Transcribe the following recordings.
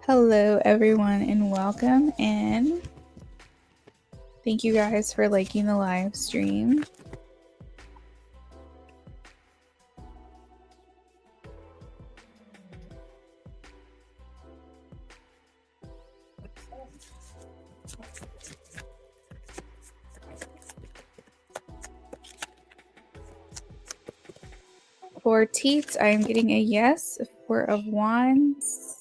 Hello everyone and welcome in. Thank you guys for liking the live stream. For teats, I am getting a yes. 4 of wands.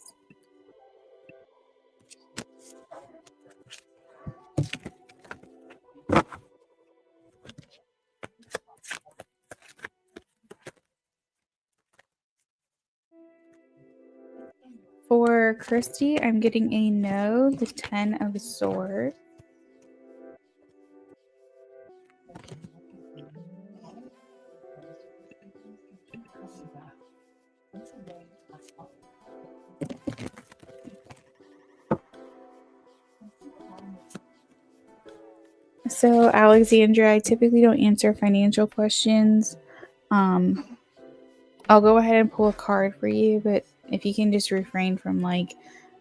For Christy, I'm getting a no. The 10 of swords. So Alexandra, I typically don't answer financial questions. I'll go ahead and pull a card for you, but if you can just refrain from like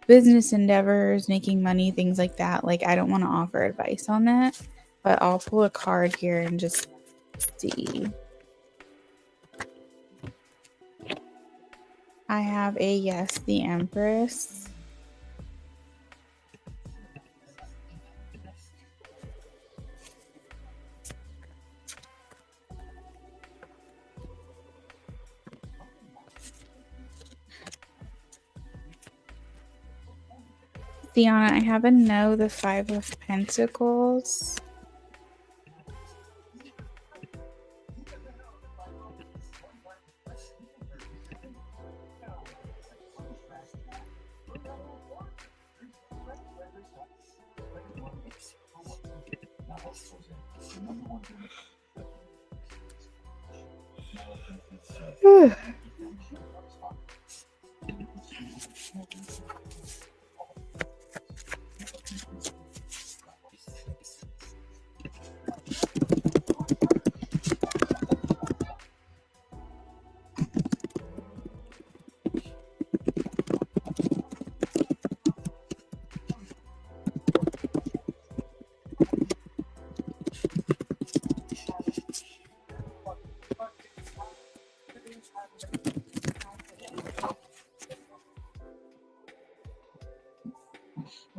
business endeavors, making money, things like that, like I don't want to offer advice on that, but I'll pull a card here and just see. I have a yes, the Empress. Theana, I have a no, the 5 of Pentacles.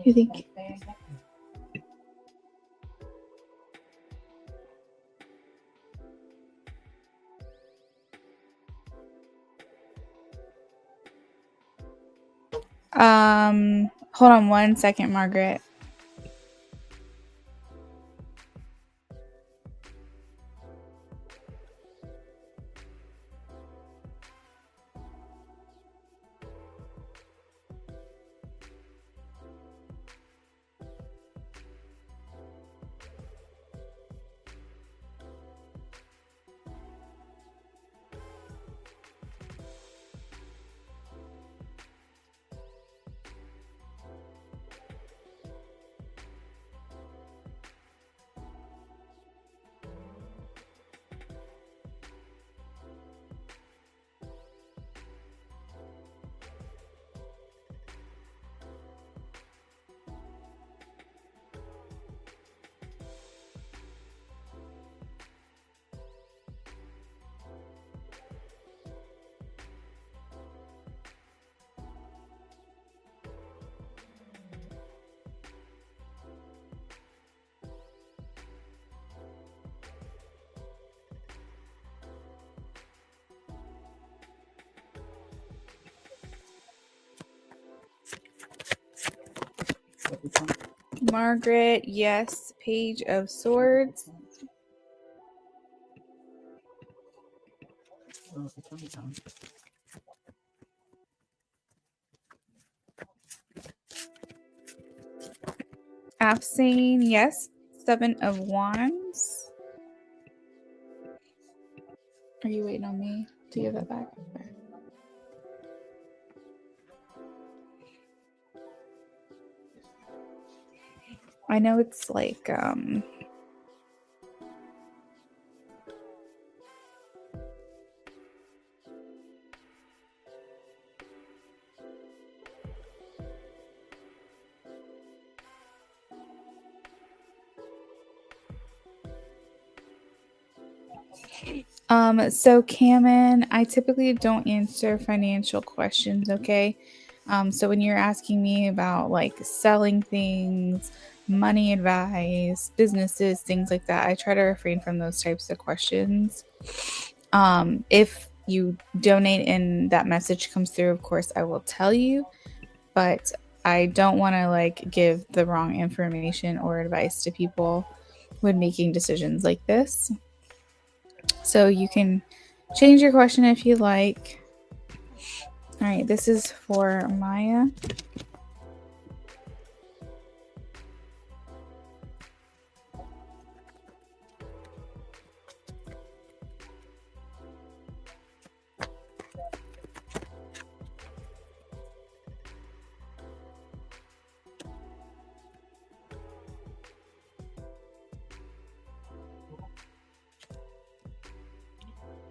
You think? Hold on 1 second, Margaret. Margaret, yes, Page of Swords. Afsane, yes, 7 of Wands. Are you waiting on me to give that back? I know it's like So Cameron, I typically don't answer financial questions, okay? So when you're asking me about like selling things, money advice, businesses, things like that, I try to refrain from those types of questions. If you donate and that message comes through, of course, I will tell you, but I don't want to like give the wrong information or advice to people when making decisions like this. So you can change your question if you like. All right, this is for Maya.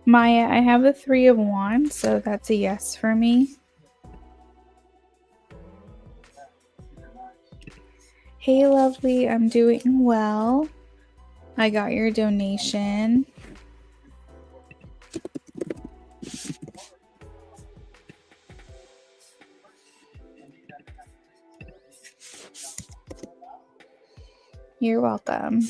Maya, I have the 3 of Wands, so that's a yes for me. Hey, lovely, I'm doing well. I got your donation. You're welcome.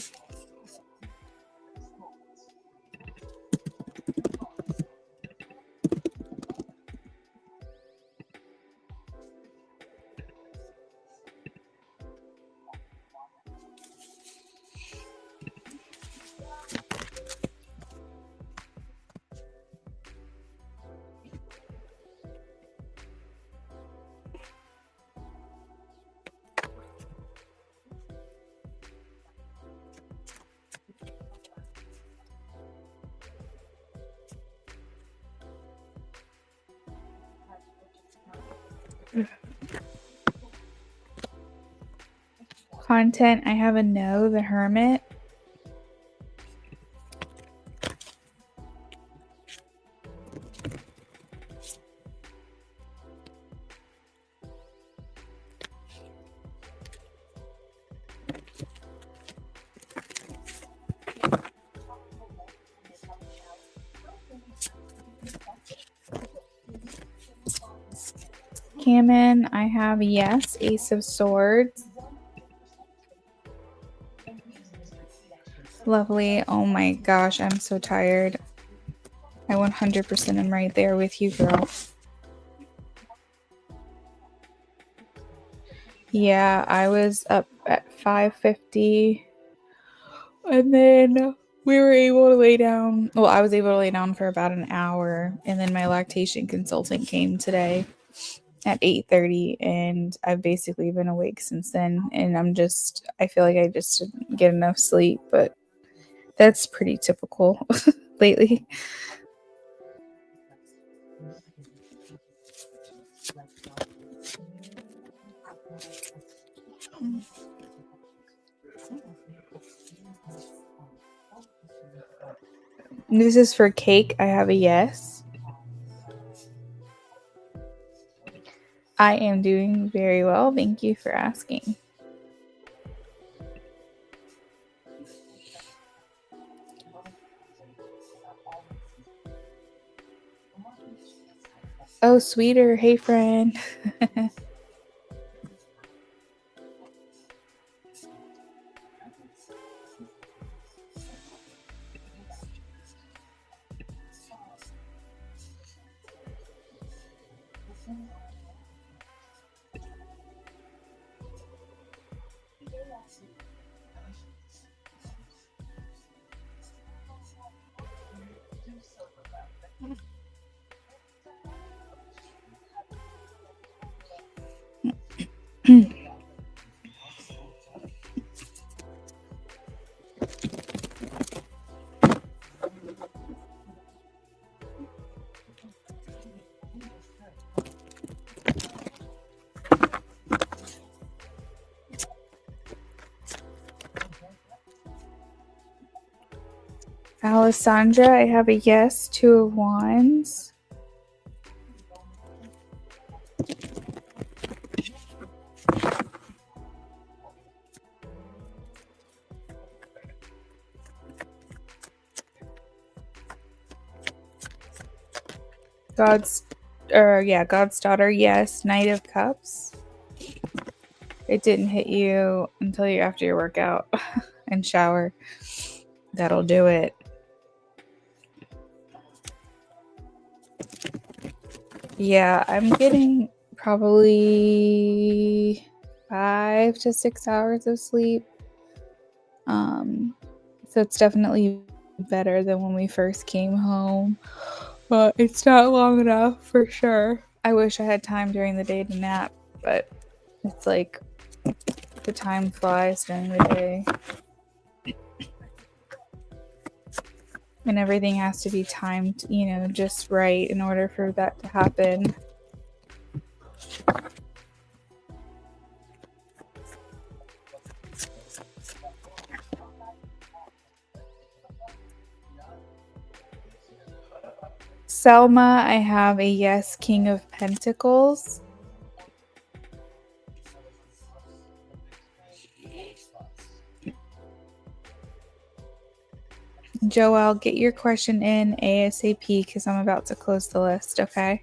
Content, I have a no, the Hermit. Cameron, I have yes, Ace of Swords. Lovely. Oh my gosh, I'm so tired. I 100% am right there with you, girl. Yeah, I was up at 5:50, and then we were able to lay down. Well, I was able to lay down for about an hour, and then my lactation consultant came today at 8:30, and I've basically been awake since then, and I feel like I just didn't get enough sleep, but that's pretty typical lately. This is for cake. I have a yes. I am doing very well. Thank you for asking. Oh, sweeter. Hey, friend. Alessandra, I have a yes. 2 of Wands. God's daughter, yes. Knight of Cups. It didn't hit you until you after your workout and shower. That'll do it. Yeah, I'm getting probably 5 to 6 hours of sleep. So it's definitely better than when we first came home. But it's not long enough for sure. I wish I had time during the day to nap, but it's like the time flies during the day. And everything has to be timed, just right in order for that to happen. Selma, I have a yes, King of Pentacles. Joelle, get your question in ASAP because I'm about to close the list, okay?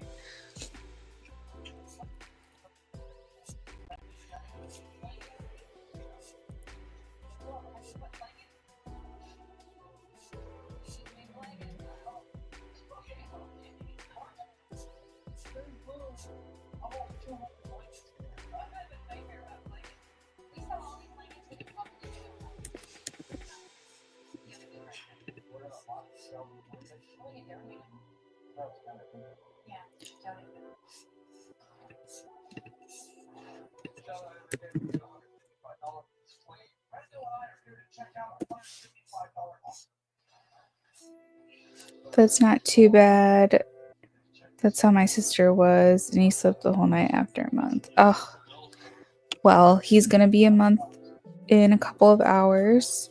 That's not too bad. That's how my sister was, and he slept the whole night after a month. Oh, well, he's gonna be a month in a couple of hours.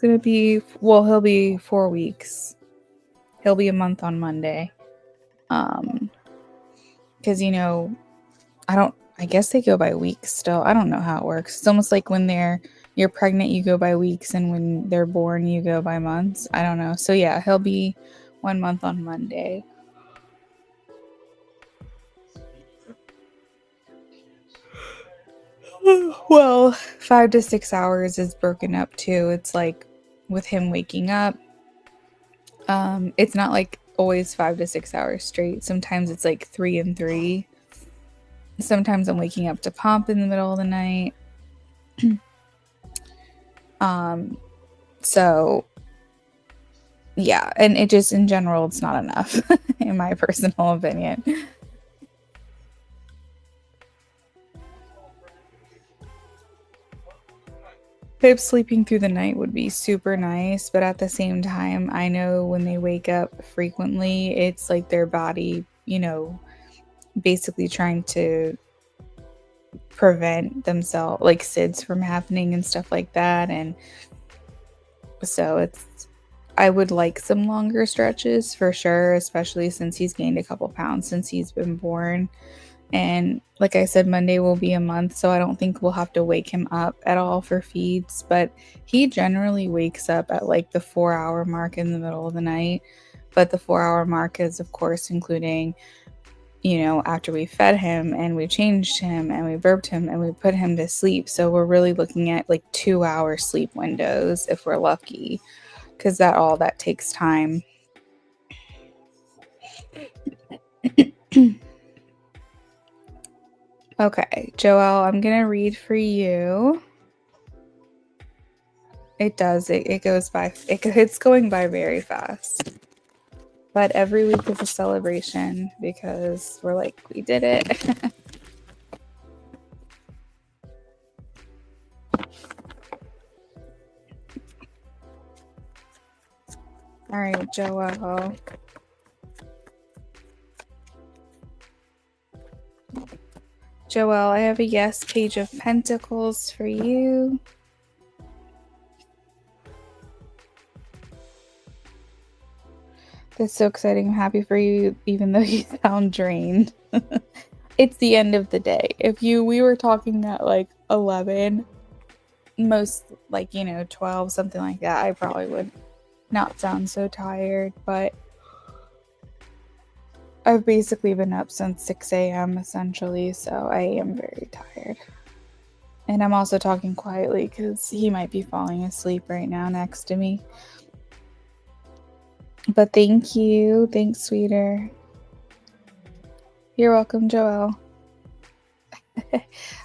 He'll be 4 weeks. He'll be a month on Monday. Because I guess they go by weeks still. I don't know how it works. It's almost like when you're pregnant, you go by weeks, and when they're born, you go by months. I don't know. So yeah, he'll be 1 month on Monday. Well, 5 to 6 hours is broken up too. It's like with him waking up, it's not like always 5 to 6 hours straight. Sometimes it's like 3 and 3. Sometimes I'm waking up to Pomp in the middle of the night. So yeah, and it just in general it's not enough in my personal opinion. Hope sleeping through the night would be super nice, but at the same time, I know when they wake up frequently, it's like their body, basically trying to prevent themselves, like SIDS from happening and stuff like that. And so I would like some longer stretches for sure, especially since he's gained a couple pounds since he's been born. And like I said, Monday will be a month, so I don't think we'll have to wake him up at all for feeds. But he generally wakes up at like the 4-hour mark in the middle of the night. But the 4-hour mark is, of course, including, after we fed him and we changed him and we burped him and we put him to sleep. So we're really looking at like 2-hour sleep windows if we're lucky, because that takes time. Okay, Joelle, I'm gonna read for you. It does. It goes by. It's going by very fast. But every week is a celebration because we're like, we did it. All right, Joelle. Joelle, I have a yes, Page of Pentacles for you. That's so exciting. I'm happy for you, even though you sound drained. It's the end of the day. We were talking at like 11, most like, 12, something like that, I probably would not sound so tired, but I've basically been up since 6 a.m. essentially, so I am very tired. And I'm also talking quietly because he might be falling asleep right now next to me. But thank you. Thanks, sweeter. You're welcome, Joelle.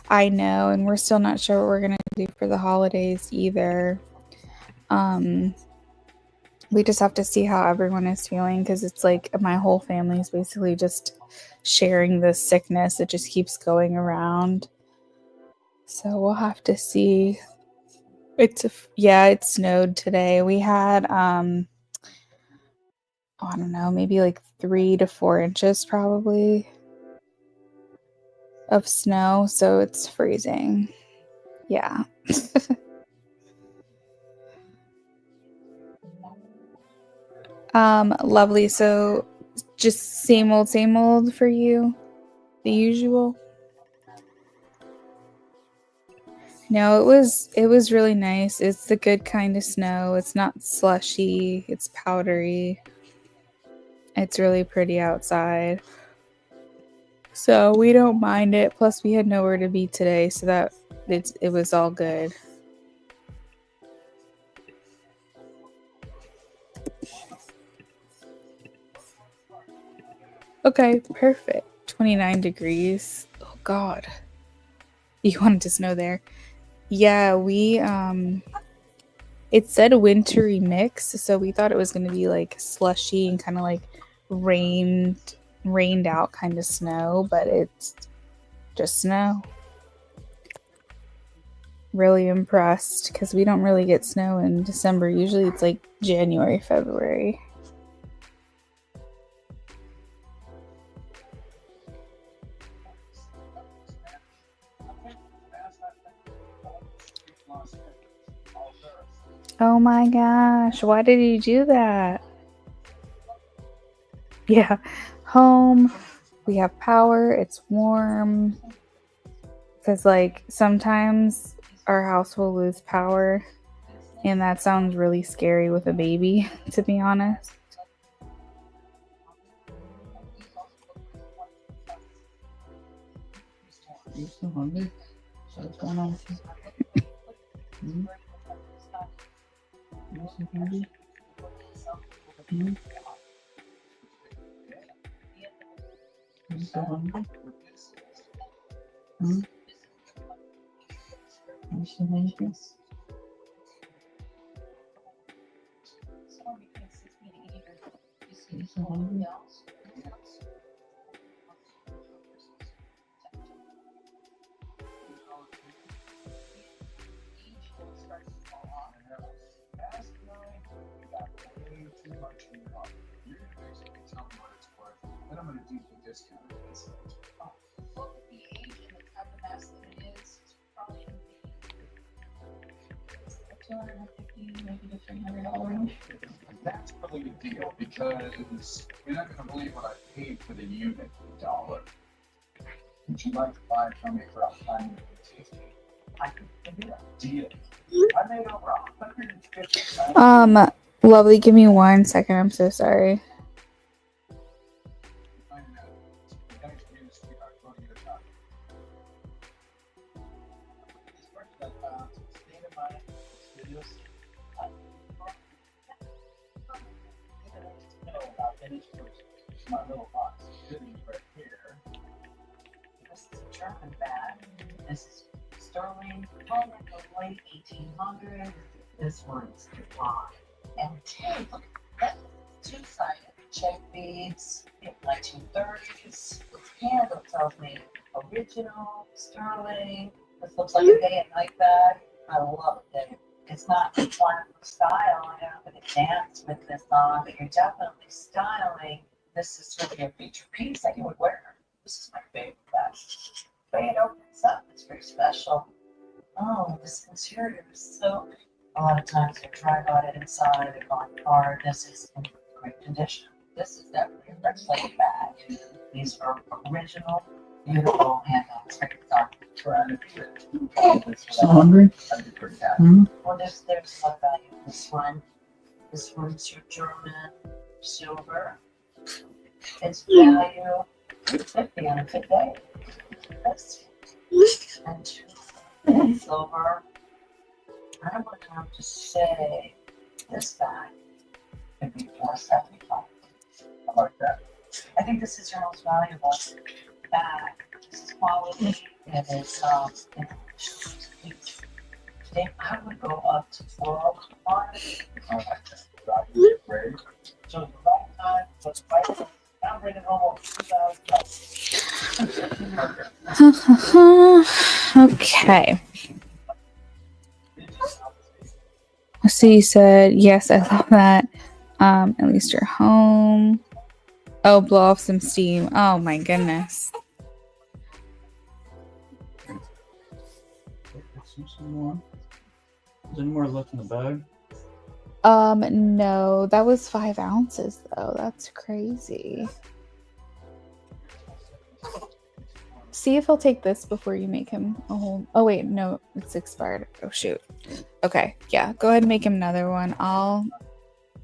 I know, and we're still not sure what we're going to do for the holidays either. We just have to see how everyone is feeling because it's like my whole family is basically just sharing this sickness. It just keeps going around. So we'll have to see. It snowed today. We had I don't know, maybe like 3 to 4 inches probably of snow, so it's freezing. Yeah. Lovely. So just same old for you? The usual? No, it was really nice. It's the good kind of snow. It's not slushy, it's powdery. It's really pretty outside. So we don't mind it. Plus we had nowhere to be today, so that it was all good. Okay, perfect. 29 degrees. Oh god. You wanted to snow there. Yeah, it said wintry mix, so we thought it was going to be like slushy and kind of like rained out kind of snow, but it's just snow. Really impressed because we don't really get snow in December. Usually it's like January, February. Oh my gosh, why did you do that? Yeah, home, we have power, it's warm. Because, like, sometimes our house will lose power, and that sounds really scary with a baby, to be honest. Are you still hungry? So what's going on with you? Mm-hmm. You still hungry? Mm-hmm. You still hungry? Mm-hmm. You still hungry? You still hungry? Then I'm going to deeply discount it. Look at the age and the type of mess that it is. It's probably going to be $250, maybe to $300 range. That's really a deal because you're not going to believe what I paid for the unit $1. Would you like to buy it from me for $150? I could do that deal. I made over $150. Lovely, give me 1 second. I'm so sorry. My little box goodies right here. This is a German bag. This is sterling, home in the late 1800s. This one's Japan. And take, look at that. Two-sided check beads in 1930s. This handle tells me original, sterling. This looks like a day and night bag. I love it. It's not one style. You're not going to dance with this on, but you're definitely styling. This is really a feature piece that you would wear. This is my favorite bag. The way it opens up, it's very special. Oh, this interior is so. A lot of times they're dry bought inside, they're gone hard. This is in great condition. This is definitely a red slate bag. These are original, beautiful handles. So hungry? I'd be pretty happy. Mm-hmm. Well, there's a lot of value in this one. This one's your German silver. Its value 50 on a good day. And silver. I would have to say this bag could be 475. I like that. I think this is your most valuable bag. This is quality. It is I would go up to 401. I like that. So the right time was right. I'm bringing home $2,000. Okay. So you said, yes, I love that. At least you're home. Oh, blow off some steam. Oh my goodness. Is any more left in the bag? No, that was 5 ounces though. That's crazy. See if he'll take this before you make him a whole. Oh wait, no, it's expired. Oh shoot. Okay, yeah, go ahead and make him another one. I'll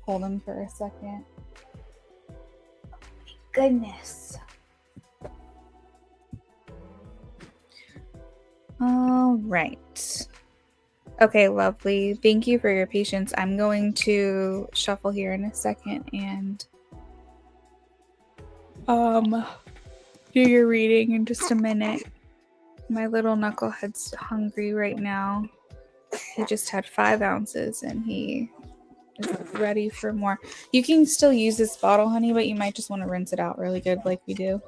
hold him for a second. Goodness. All right. Okay, lovely. Thank you for your patience. I'm going to shuffle here in a second and do your reading in just a minute. My little knucklehead's hungry right now. He just had 5 ounces and he is ready for more. You can still use this bottle, honey, but you might just want to rinse it out really good like we do.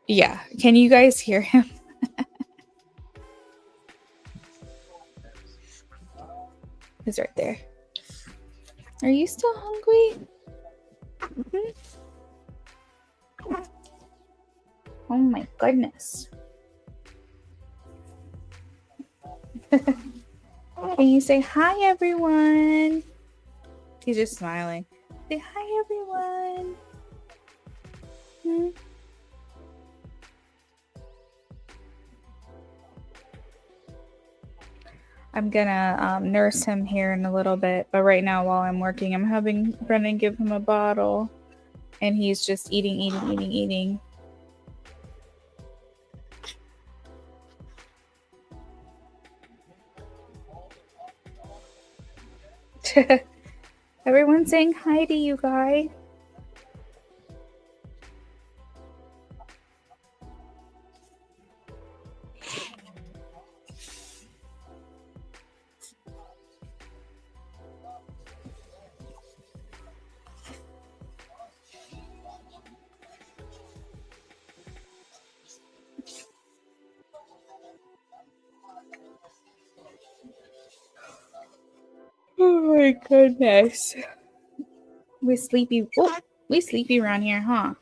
Yeah. Can you guys hear him? He's right there. Are you still hungry? Oh my goodness. Can you say hi, everyone? He's just smiling. Say hi, everyone. I'm gonna nurse him here in a little bit, but right now while I'm working, I'm having Brennan give him a bottle, and he's just eating. Everyone's saying hi to you guys. Oh my goodness. We sleepy. Oh, we sleepy around here, huh?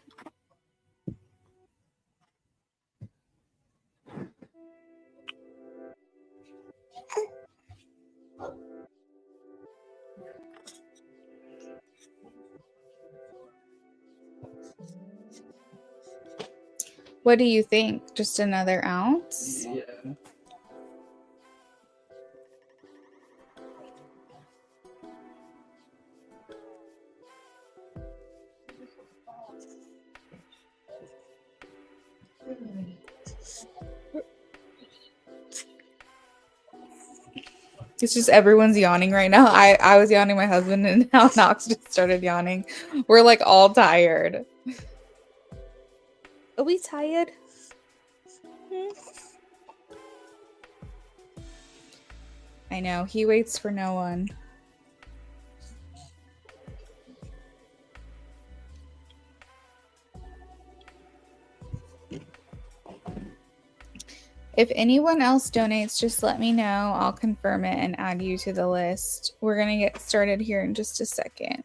What do you think? Just another ounce? Yeah. It's just everyone's yawning right now. I was yawning, my husband, and now Knox just started yawning. We're like all tired. Are we tired? I know, he waits for no one. If anyone else donates, just let me know. I'll confirm it and add you to the list. We're going to get started here in just a second.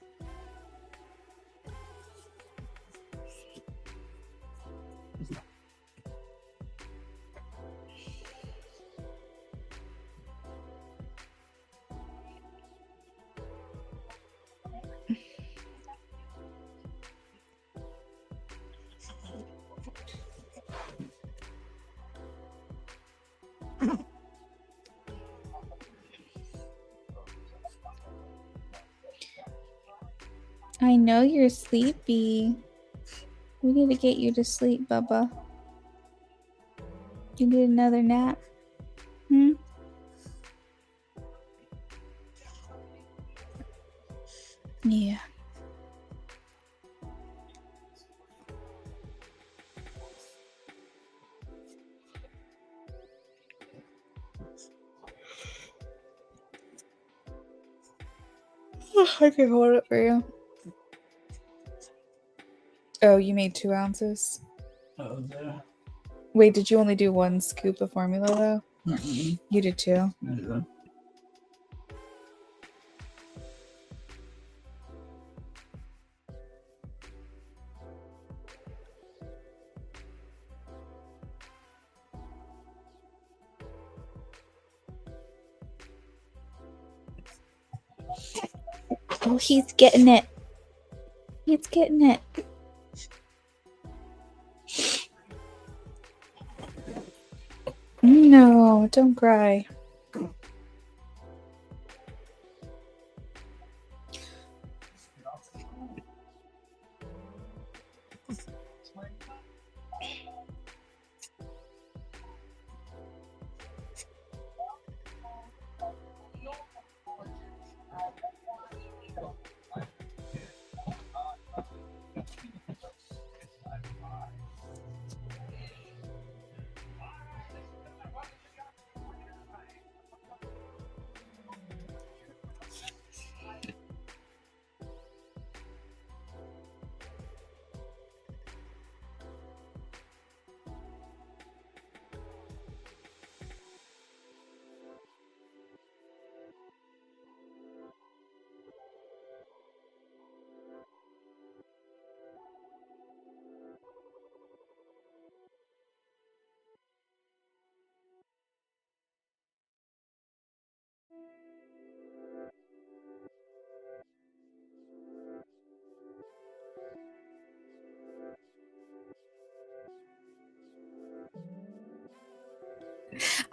I know you're sleepy. We need to get you to sleep, Bubba. You need another nap? Hmm? Yeah. I can hold it for you. Oh, you made 2 ounces? Oh, there. Wait, did you only do 1 scoop of formula though? Mm-mm. You did 2? Yeah. Oh, he's getting it. He's getting it. No, don't cry.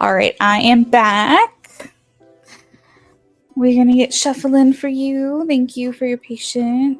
All right, I am back. We're gonna get shuffling for you. Thank you for your patience.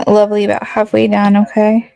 Lovely, about halfway down, okay?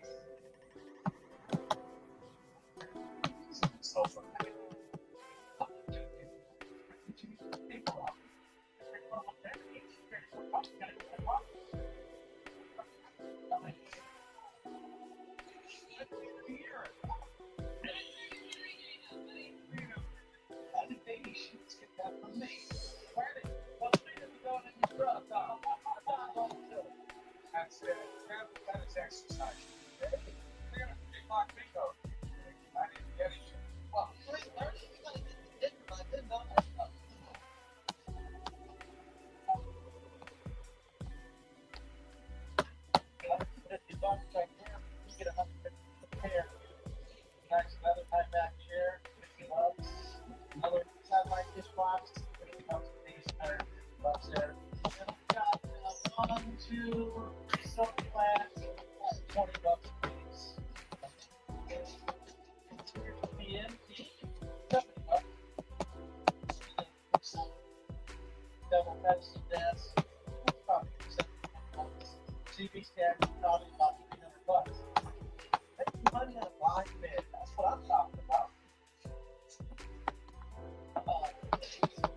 self-plant, $20 a piece. PNP, $70. Double pedestal desk, probably $70. CB stack, probably about $300. Making money on a live bid, that's what I'm talking about.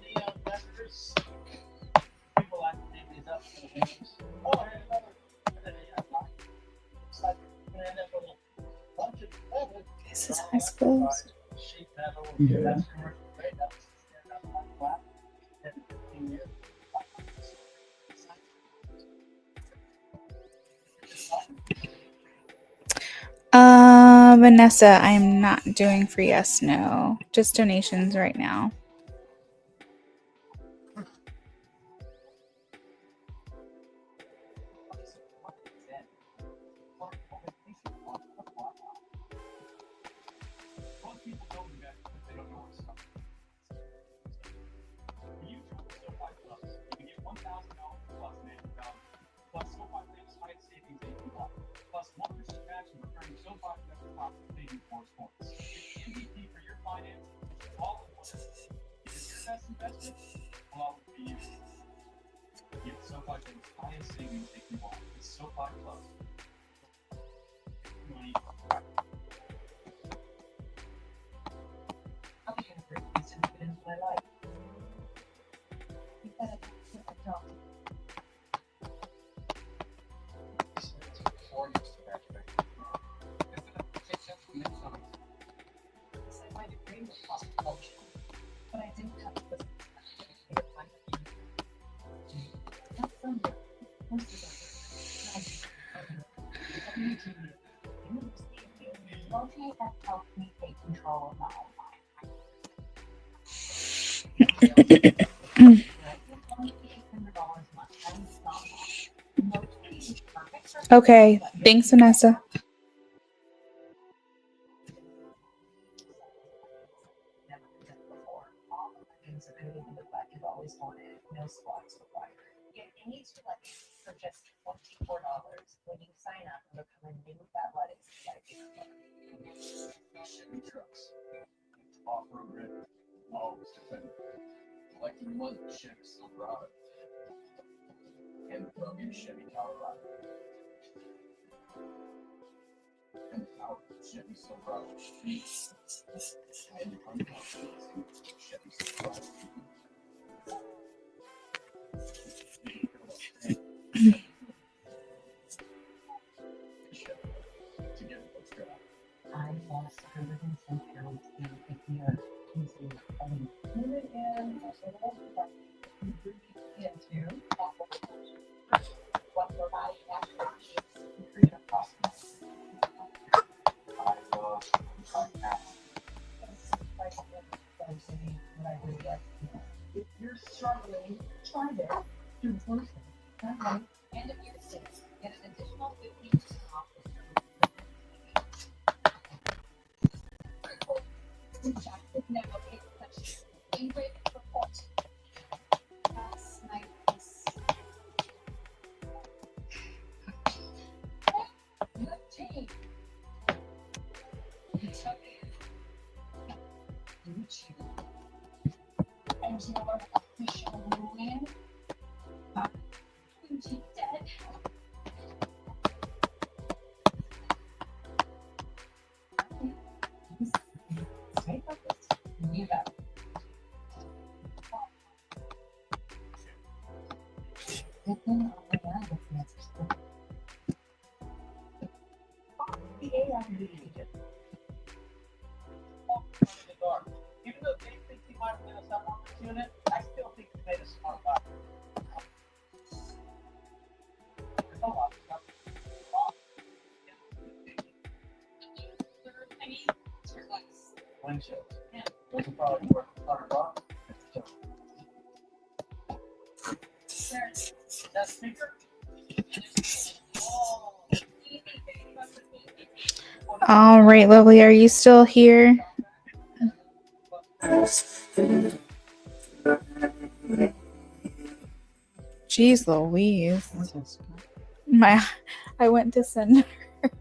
Neon investors, people like to dig these up for the names. Oh, and another it's like an little bunch of This is high school. sheet metal, that's commercial grade, that's stand up on flat, 10 to 15 years. Vanessa, I am not doing free yes, no. Just donations right now. Plus 1% match and recurring SoFi desktop saving force points. Get the MVP for your finance all at once. Because your best investment will always be you. Get SoFi Bank's highest savings if you want. It's SoFi Plus. Money. How can I bring this into my life? You gotta put a job. But I didn't have to that helped me take control of my own life. Okay, thanks, Vanessa. Always wanted, no squats required. Get any selection for just $24 when you sign up and become a new athletics Chevy trucks. Off-road ready. Always defended. Collecting money, Chevy Silverado. And rugged Chevy Colorado. And powerful Chevy Silverado. And uncomfortable Chevy Silverado. I lost 110 pounds in a year using food and vegetables that you breathe into what your body actually needs to create a process. I lost 25 pounds. Like what I really like. If you're struggling, try this. Do the first thing. And if you're sick, get an additional 15% off. Never be touched. Favorite report. Last night was good team. You took and your official ruling. Gucci dead. Take up this. You got it. The AI really did. Even though they think he might have been a supplements unit, I still think he made a smart buy. There's a lot of stuff. Wind chills. Yeah. Those are probably worth $100. That speaker? All right, lovely. Are you still here? Jeez Louise. I went to send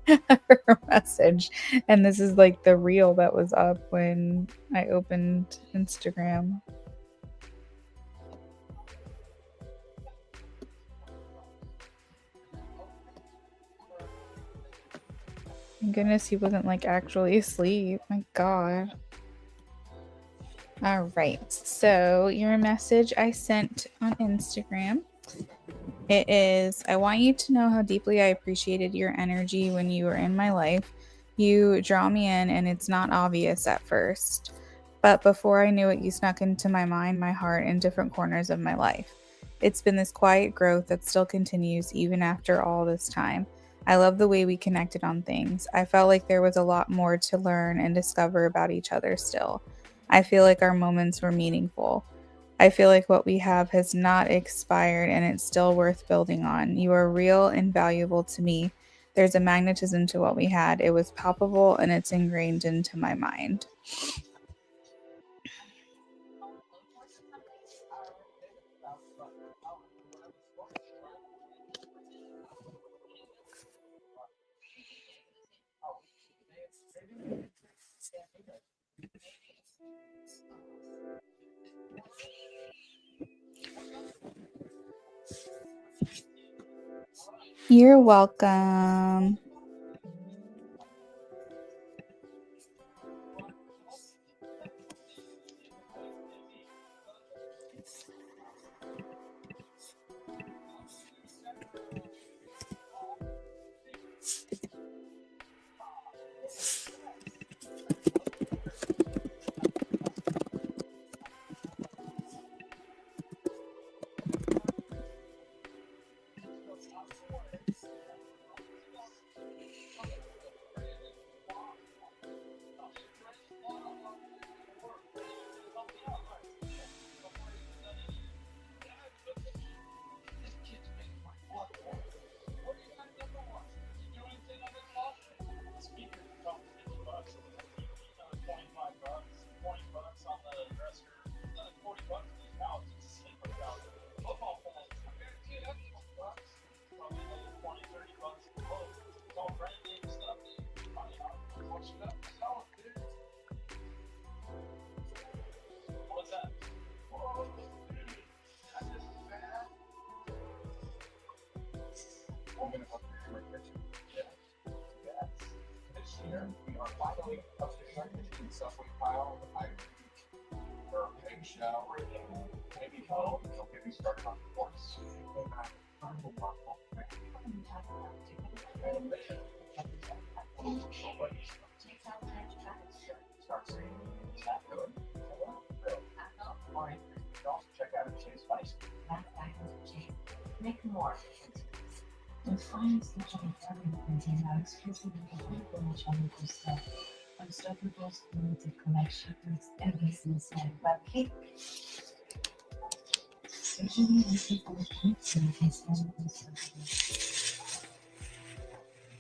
her a message, and this is like the reel that was up when I opened Instagram. Thank goodness he wasn't like actually asleep. My God. All right. So your message I sent on Instagram. It is, I want you to know how deeply I appreciated your energy when you were in my life. You draw me in, and it's not obvious at first. But before I knew it, you snuck into my mind, my heart, and different corners of my life. It's been this quiet growth that still continues even after all this time. I love the way we connected on things. I felt like there was a lot more to learn and discover about each other still. I feel like our moments were meaningful. I feel like what we have has not expired and it's still worth building on. You are real and valuable to me. There's a magnetism to what we had. It was palpable and it's ingrained into my mind. You're welcome.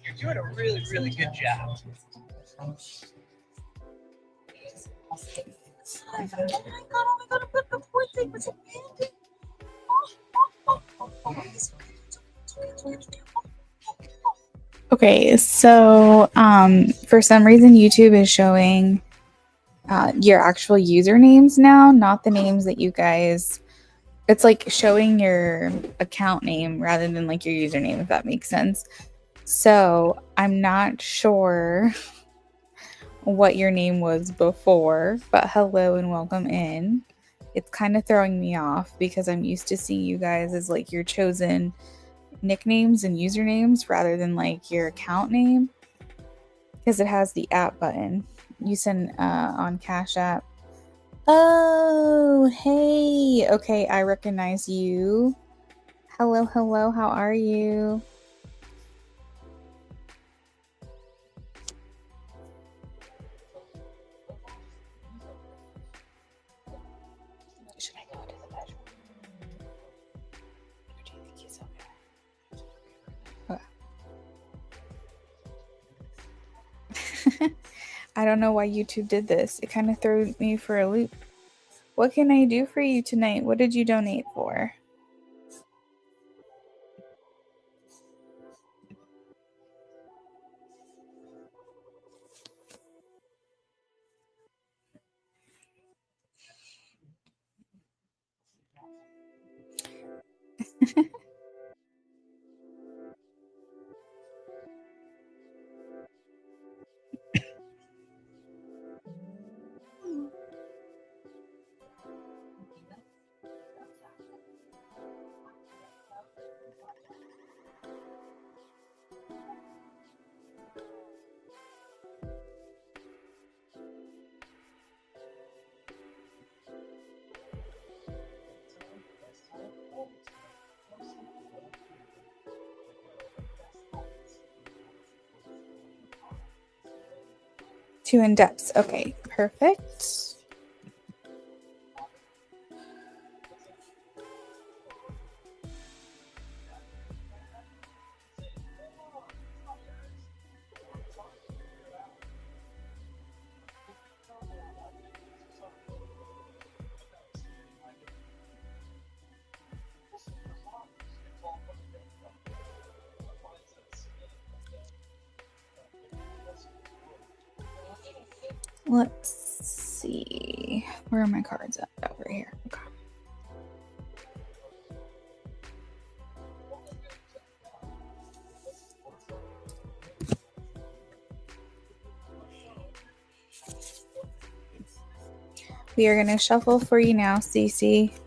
You're doing a really, really good job. Okay, so for some reason YouTube is showing your actual usernames now, not the names that you guys. It's like showing your account name rather than like your username, if that makes sense. So I'm not sure what your name was before, but hello and welcome in. It's kind of throwing me off because I'm used to seeing you guys as like your chosen nicknames and usernames rather than like your account name, because it has the app button. You send on Cash App. Oh, hey. Okay, I recognize you. Hello, hello. How are you? Should I go into the bedroom? Or do you think he's okay? I don't know why YouTube did this. It kind of threw me for a loop. What can I do for you tonight? What did you donate for? Too in depth. Okay, perfect. Let's see. Where are my cards at? Over here. Okay. We are going to shuffle for you now, Cece.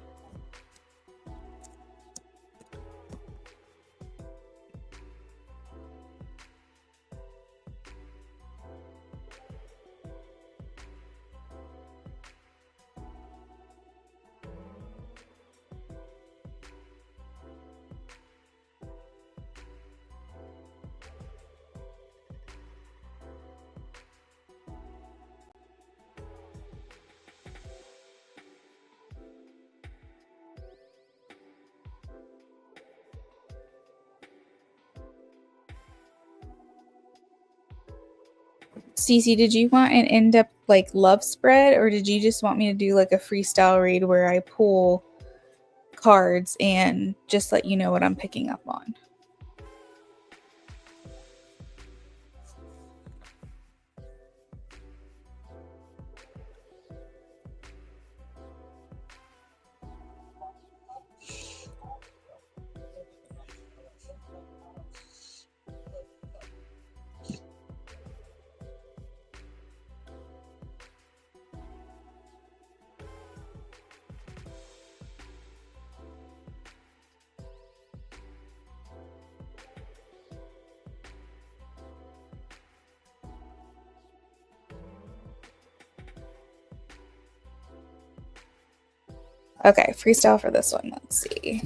Cece, did you want an in-depth like love spread, or did you just want me to do like a freestyle read where I pull cards and just let you know what I'm picking up on? Okay, freestyle for this one. Let's see.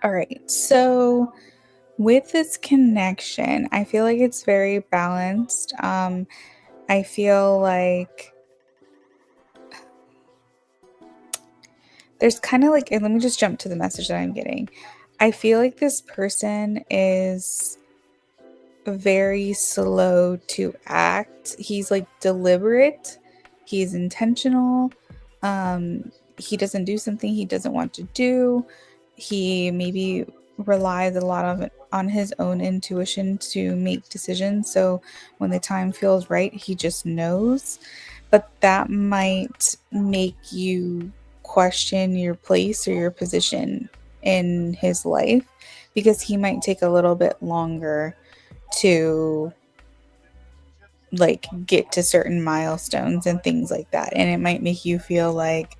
All right, so with this connection, I feel like it's very balanced. I feel like there's kind of like, and let me just jump to the message that I'm getting. I feel like this person is very slow to act. He's like deliberate, he's intentional. He doesn't do something he doesn't want to do. He maybe relies a lot on his own intuition to make decisions. So when the time feels right, he just knows. But that might make you question your place or your position in his life, because he might take a little bit longer to like get to certain milestones and things like that, and it might make you feel like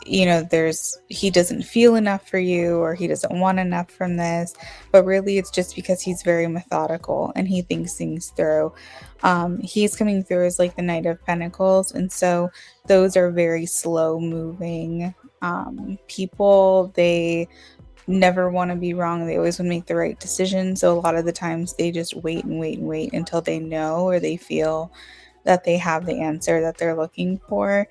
he doesn't feel enough for you, or he doesn't want enough from this, but really it's just because he's very methodical and he thinks things through. He's coming through as like the Knight of Pentacles, and so those are very slow moving people. They never want to be wrong. They always want to make the right decision. So a lot of the times they just wait and wait and wait until they know or they feel that they have the answer that they're looking for.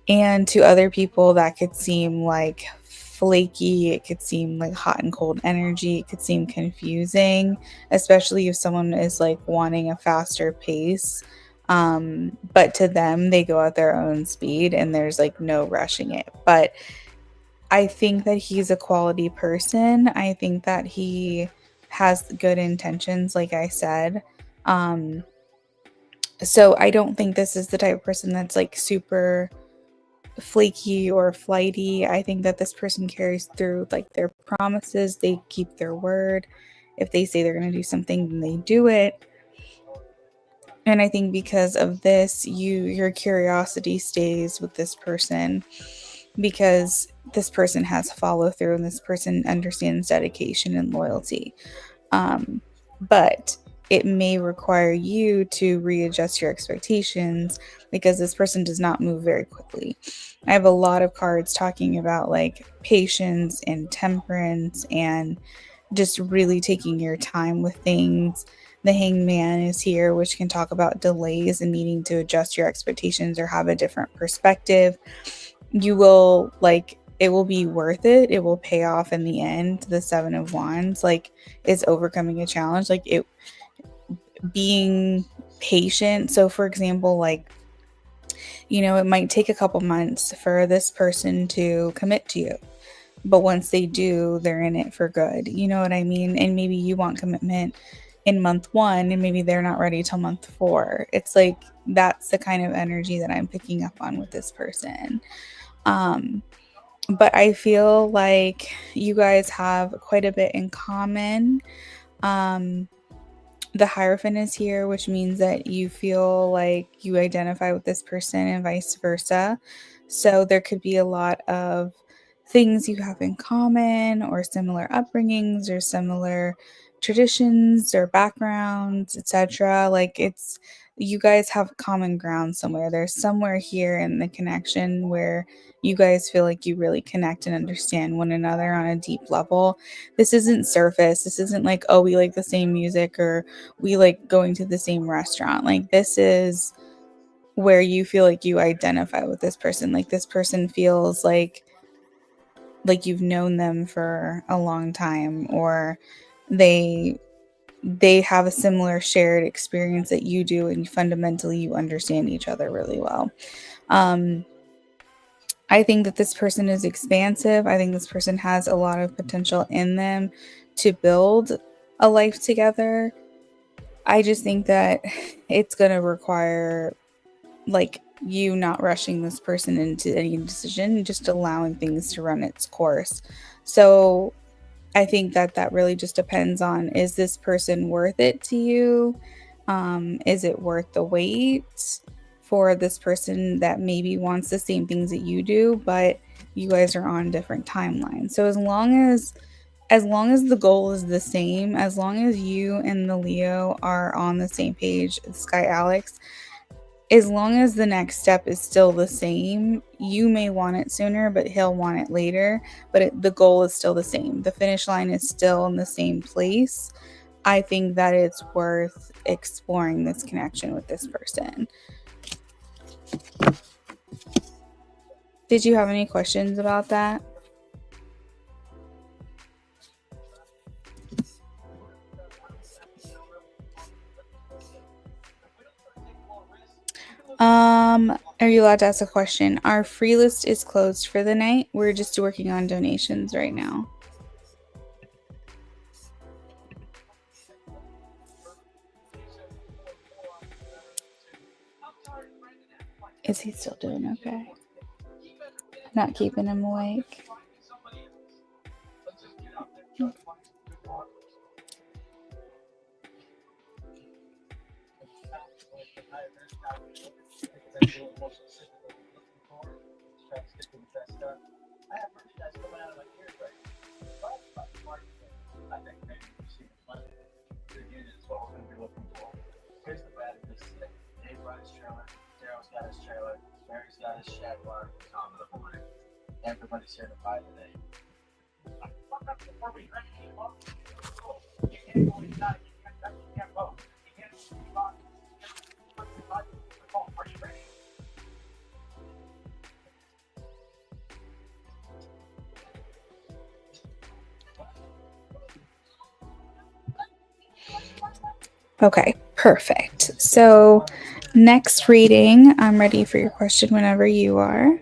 And to other people, that could seem like flaky, it could seem like hot and cold energy, it could seem confusing, especially if someone is like wanting a faster pace. But to them, they go at their own speed and there's like no rushing it. But I think that he's a quality person. I think that he has good intentions, like I said. Um, so I don't think this is the type of person that's like super flaky or flighty. I think that this person carries through like their promises, they keep their word. If they say they're going to do something, then they do it. And I think because of this, your curiosity stays with this person because this person has follow through and this person understands dedication and loyalty. But it may require you to readjust your expectations because this person does not move very quickly. I have a lot of cards talking about like patience and temperance and just really taking your time with things. The Hangman is here, which can talk about delays and needing to adjust your expectations or have a different perspective. You will like it will be worth it. It will pay off in the end. The Seven of Wands, like, is overcoming a challenge. Like, it being patient. So, for example, like, it might take a couple months for this person to commit to you. But once they do, they're in it for good. You know what I mean? And maybe you want commitment in month 1 and maybe they're not ready till month 4. It's like that's the kind of energy that I'm picking up on with this person. But I feel like you guys have quite a bit in common. The Hierophant is here, which means that you feel like you identify with this person and vice versa. So there could be a lot of things you have in common, or similar upbringings, or similar traditions, or backgrounds, etc. Like, it's you guys have common ground somewhere. There's somewhere here in the connection where you guys feel like you really connect and understand one another on a deep level. This isn't surface. This isn't like, oh, we like the same music, or we like going to the same restaurant. Like, this is where you feel like you identify with this person. Like, this person feels like you've known them for a long time, or they have a similar shared experience that you do, and fundamentally you understand each other really well. I think that this person is expansive. I think this person has a lot of potential in them to build a life together. I just think that it's going to require like you not rushing this person into any decision, just allowing things to run its course. So I think that really just depends on, is this person worth it to you? Is it worth the wait for this person that maybe wants the same things that you do, but you guys are on different timelines? So as long as the goal is the same, as long as you and the Leo are on the same page, Sky Alex, as long as the next step is still the same, you may want it sooner, but he'll want it later. But the goal is still the same. The finish line is still in the same place. I think that it's worth exploring this connection with this person. Did you have any questions about that? Are you allowed to ask a question? Our free list is closed for the night. We're just working on donations right now. Is he still doing okay? Not keeping him awake? Okay, perfect. So, next reading, I'm ready for your question whenever you are.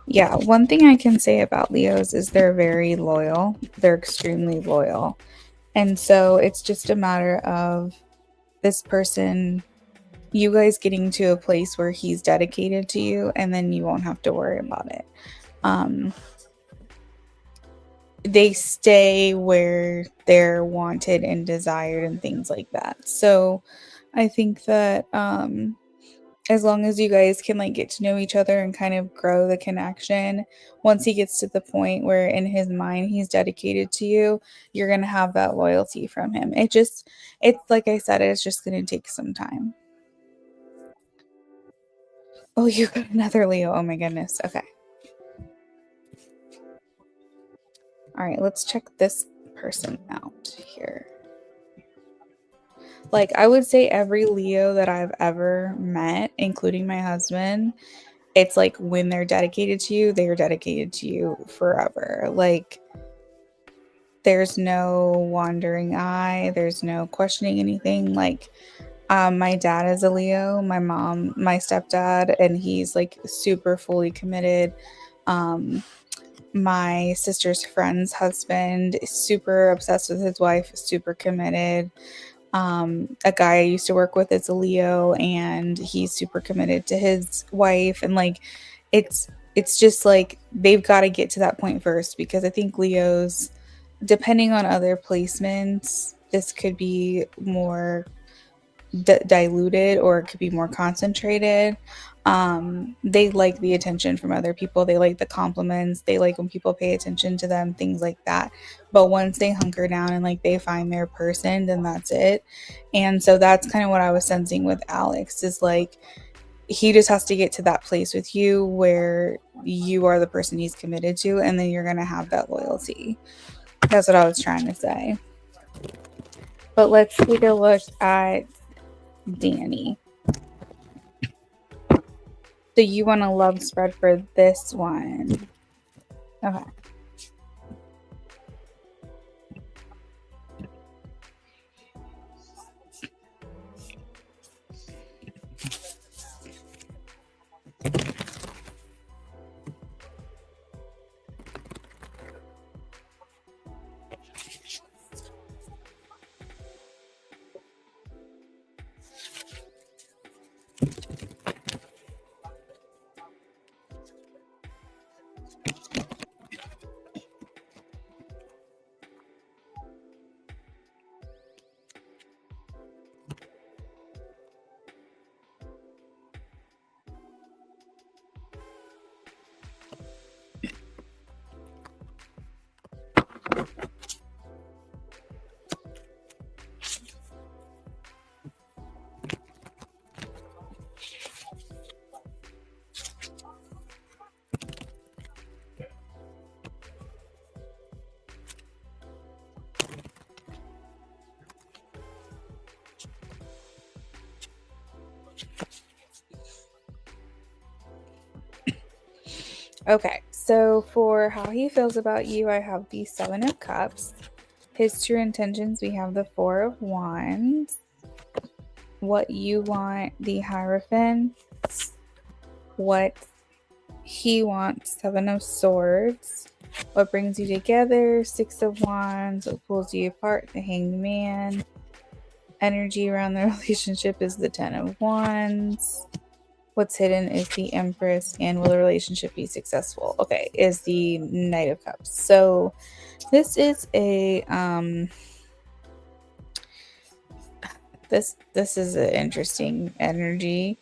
Yeah, one thing I can say about Leos is they're very loyal. They're extremely loyal. And so it's just a matter of this person, you guys getting to a place where he's dedicated to you, and then you won't have to worry about it. They stay where they're wanted and desired and things like that. So I think that as long as you guys can like get to know each other and kind of grow the connection, once he gets to the point where in his mind he's dedicated to you, you're going to have that loyalty from him. It's like I said, it's just going to take some time. Oh, you got another Leo. Oh my goodness. Okay. All right, let's check this person out here. Like, I would say every Leo that I've ever met, including my husband, it's like when they're dedicated to you, they are dedicated to you forever. Like, there's no wandering eye, there's no questioning anything. Like, my dad is a Leo, my mom, my stepdad, and he's like super fully committed. My sister's friend's husband is super obsessed with his wife, super committed. A guy I used to work with is a Leo, and he's super committed to his wife. And like, it's just like they've got to get to that point first, because I think Leos, depending on other placements, this could be more diluted, or it could be more concentrated. They like the attention from other people, they like the compliments, they like when people pay attention to them, things like that. But once they hunker down and like they find their person, then that's it. And so that's kind of what I was sensing with Alex, is like he just has to get to that place with you where you are the person he's committed to, and then you're going to have that loyalty. That's what I was trying to say. But let's take a look at Danny. So you want a love spread for this one. Okay. Okay, so for how he feels about you, I have the Seven of Cups. His true intentions, we have the Four of Wands. What you want, the Hierophant. What he wants, Seven of Swords. What brings you together, Six of Wands. What pulls you apart, the Hanged Man. Energy around the relationship is the Ten of Wands. What's hidden is the Empress. And will the relationship be successful? Okay, is the Knight of Cups. So this is a this is an interesting energy.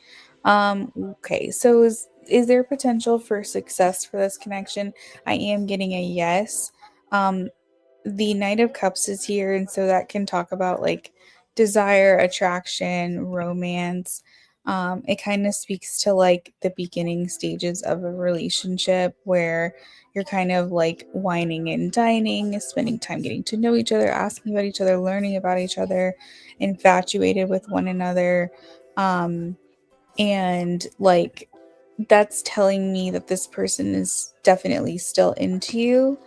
Okay, so is there potential for success for this connection? I am getting a yes. Um, the Knight of Cups is here, and so that can talk about like desire, attraction, romance. It kind of speaks to like the beginning stages of a relationship where you're kind of like whining and dining, spending time getting to know each other, asking about each other, learning about each other, infatuated with one another. Um, and like that's telling me that this person is definitely still into you.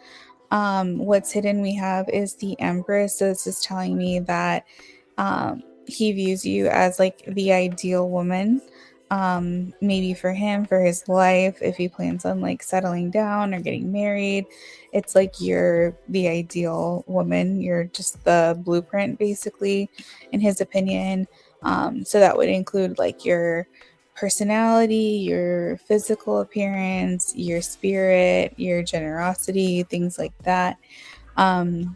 What's hidden we have is the Empress. So this is telling me that he views you as like the ideal woman. Maybe for him, for his life, if he plans on like settling down or getting married, it's like you're the ideal woman. You're just the blueprint, basically, in his opinion. So that would include like your personality, your physical appearance, your spirit, your generosity, things like that. Um,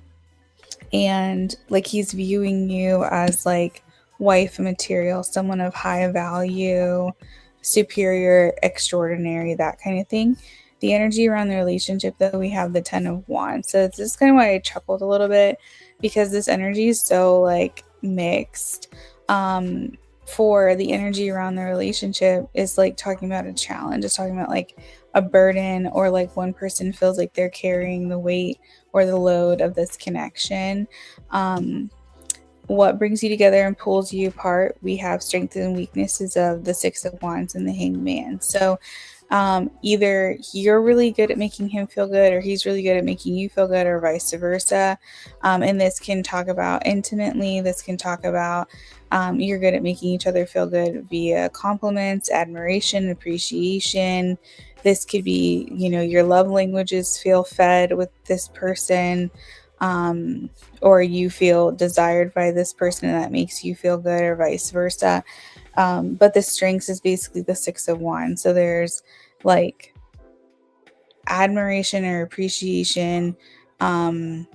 and like he's viewing you as like wife material, someone of high value, superior, extraordinary, that kind of thing. The energy around the relationship, though, we have the 10 of Wands. So it's just kind of why I chuckled a little bit, because this energy is so like mixed. um for the energy around the relationship is like talking about a challenge, it's talking about like a burden, or like one person feels like they're carrying the weight or the load of this connection. Um, what brings you together and pulls you apart? We have strengths and weaknesses of the Six of Wands and the Hanged Man. So either you're really good at making him feel good, or he's really good at making you feel good, or vice versa. And this can talk about intimately. This can talk about you're good at making each other feel good via compliments, admiration, appreciation. This could be, your love languages feel fed with this person. Or you feel desired by this person and that makes you feel good, or vice versa. But the strengths is basically the Six of Wands. So there's like admiration or appreciation um,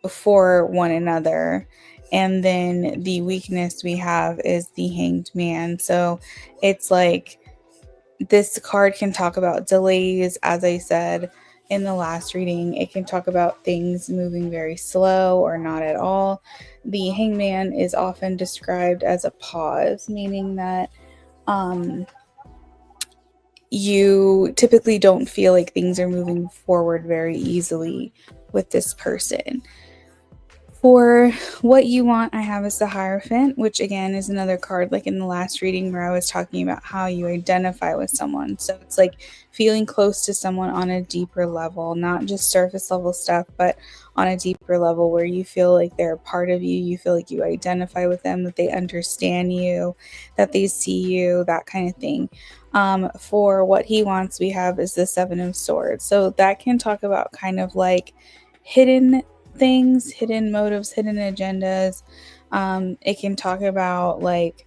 for one another. And then the weakness we have is the Hanged Man. So it's like this card can talk about delays, as I said in the last reading. It can talk about things moving very slow or not at all. The Hangman is often described as a pause, meaning that um, you typically don't feel like things are moving forward very easily with this person. For what you want, I have is the Hierophant, which again is another card like in the last reading where I was talking about how you identify with someone. So it's like feeling close to someone on a deeper level, not just surface level stuff, but on a deeper level where you feel like they're a part of you, you feel like you identify with them, that they understand you, that they see you, that kind of thing. For what he wants, we have is the Seven of Swords. So that can talk about kind of like hidden things, hidden motives, hidden agendas. It can talk about like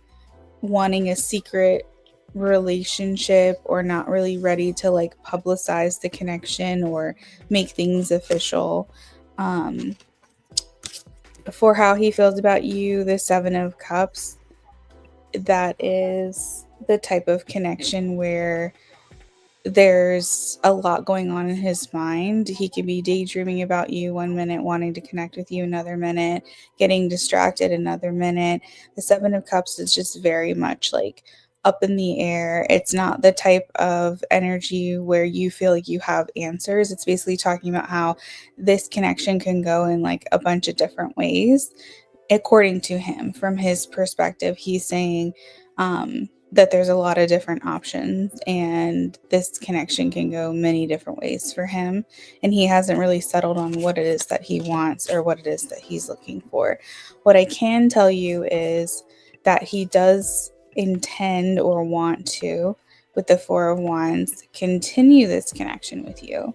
wanting a secret relationship, or not really ready to like publicize the connection or make things official. Um, for how he feels about you, the Seven of Cups, that is the type of connection where there's a lot going on in his mind. He could be daydreaming about you one minute, wanting to connect with you another minute, getting distracted another minute. The Seven of Cups is just very much like up in the air. It's not the type of energy where you feel like you have answers. It's basically talking about how this connection can go in like a bunch of different ways according to him. From his perspective, he's saying that there's a lot of different options, and this connection can go many different ways for him, and he hasn't really settled on what it is that he wants or what it is that he's looking for. What I can tell you is that he does intend or want to, with the Four of Wands, continue this connection with you.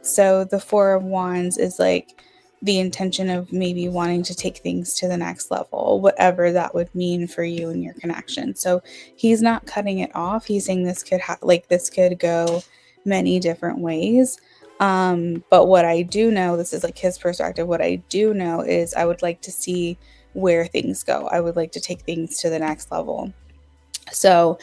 So the Four of Wands is like the intention of maybe wanting to take things to the next level, whatever that would mean for you and your connection. So he's not cutting it off. He's saying this could this could go many different ways. But what I do know, this is like his perspective. What I do know is I would like to see where things go. I would like to take things to the next level. So,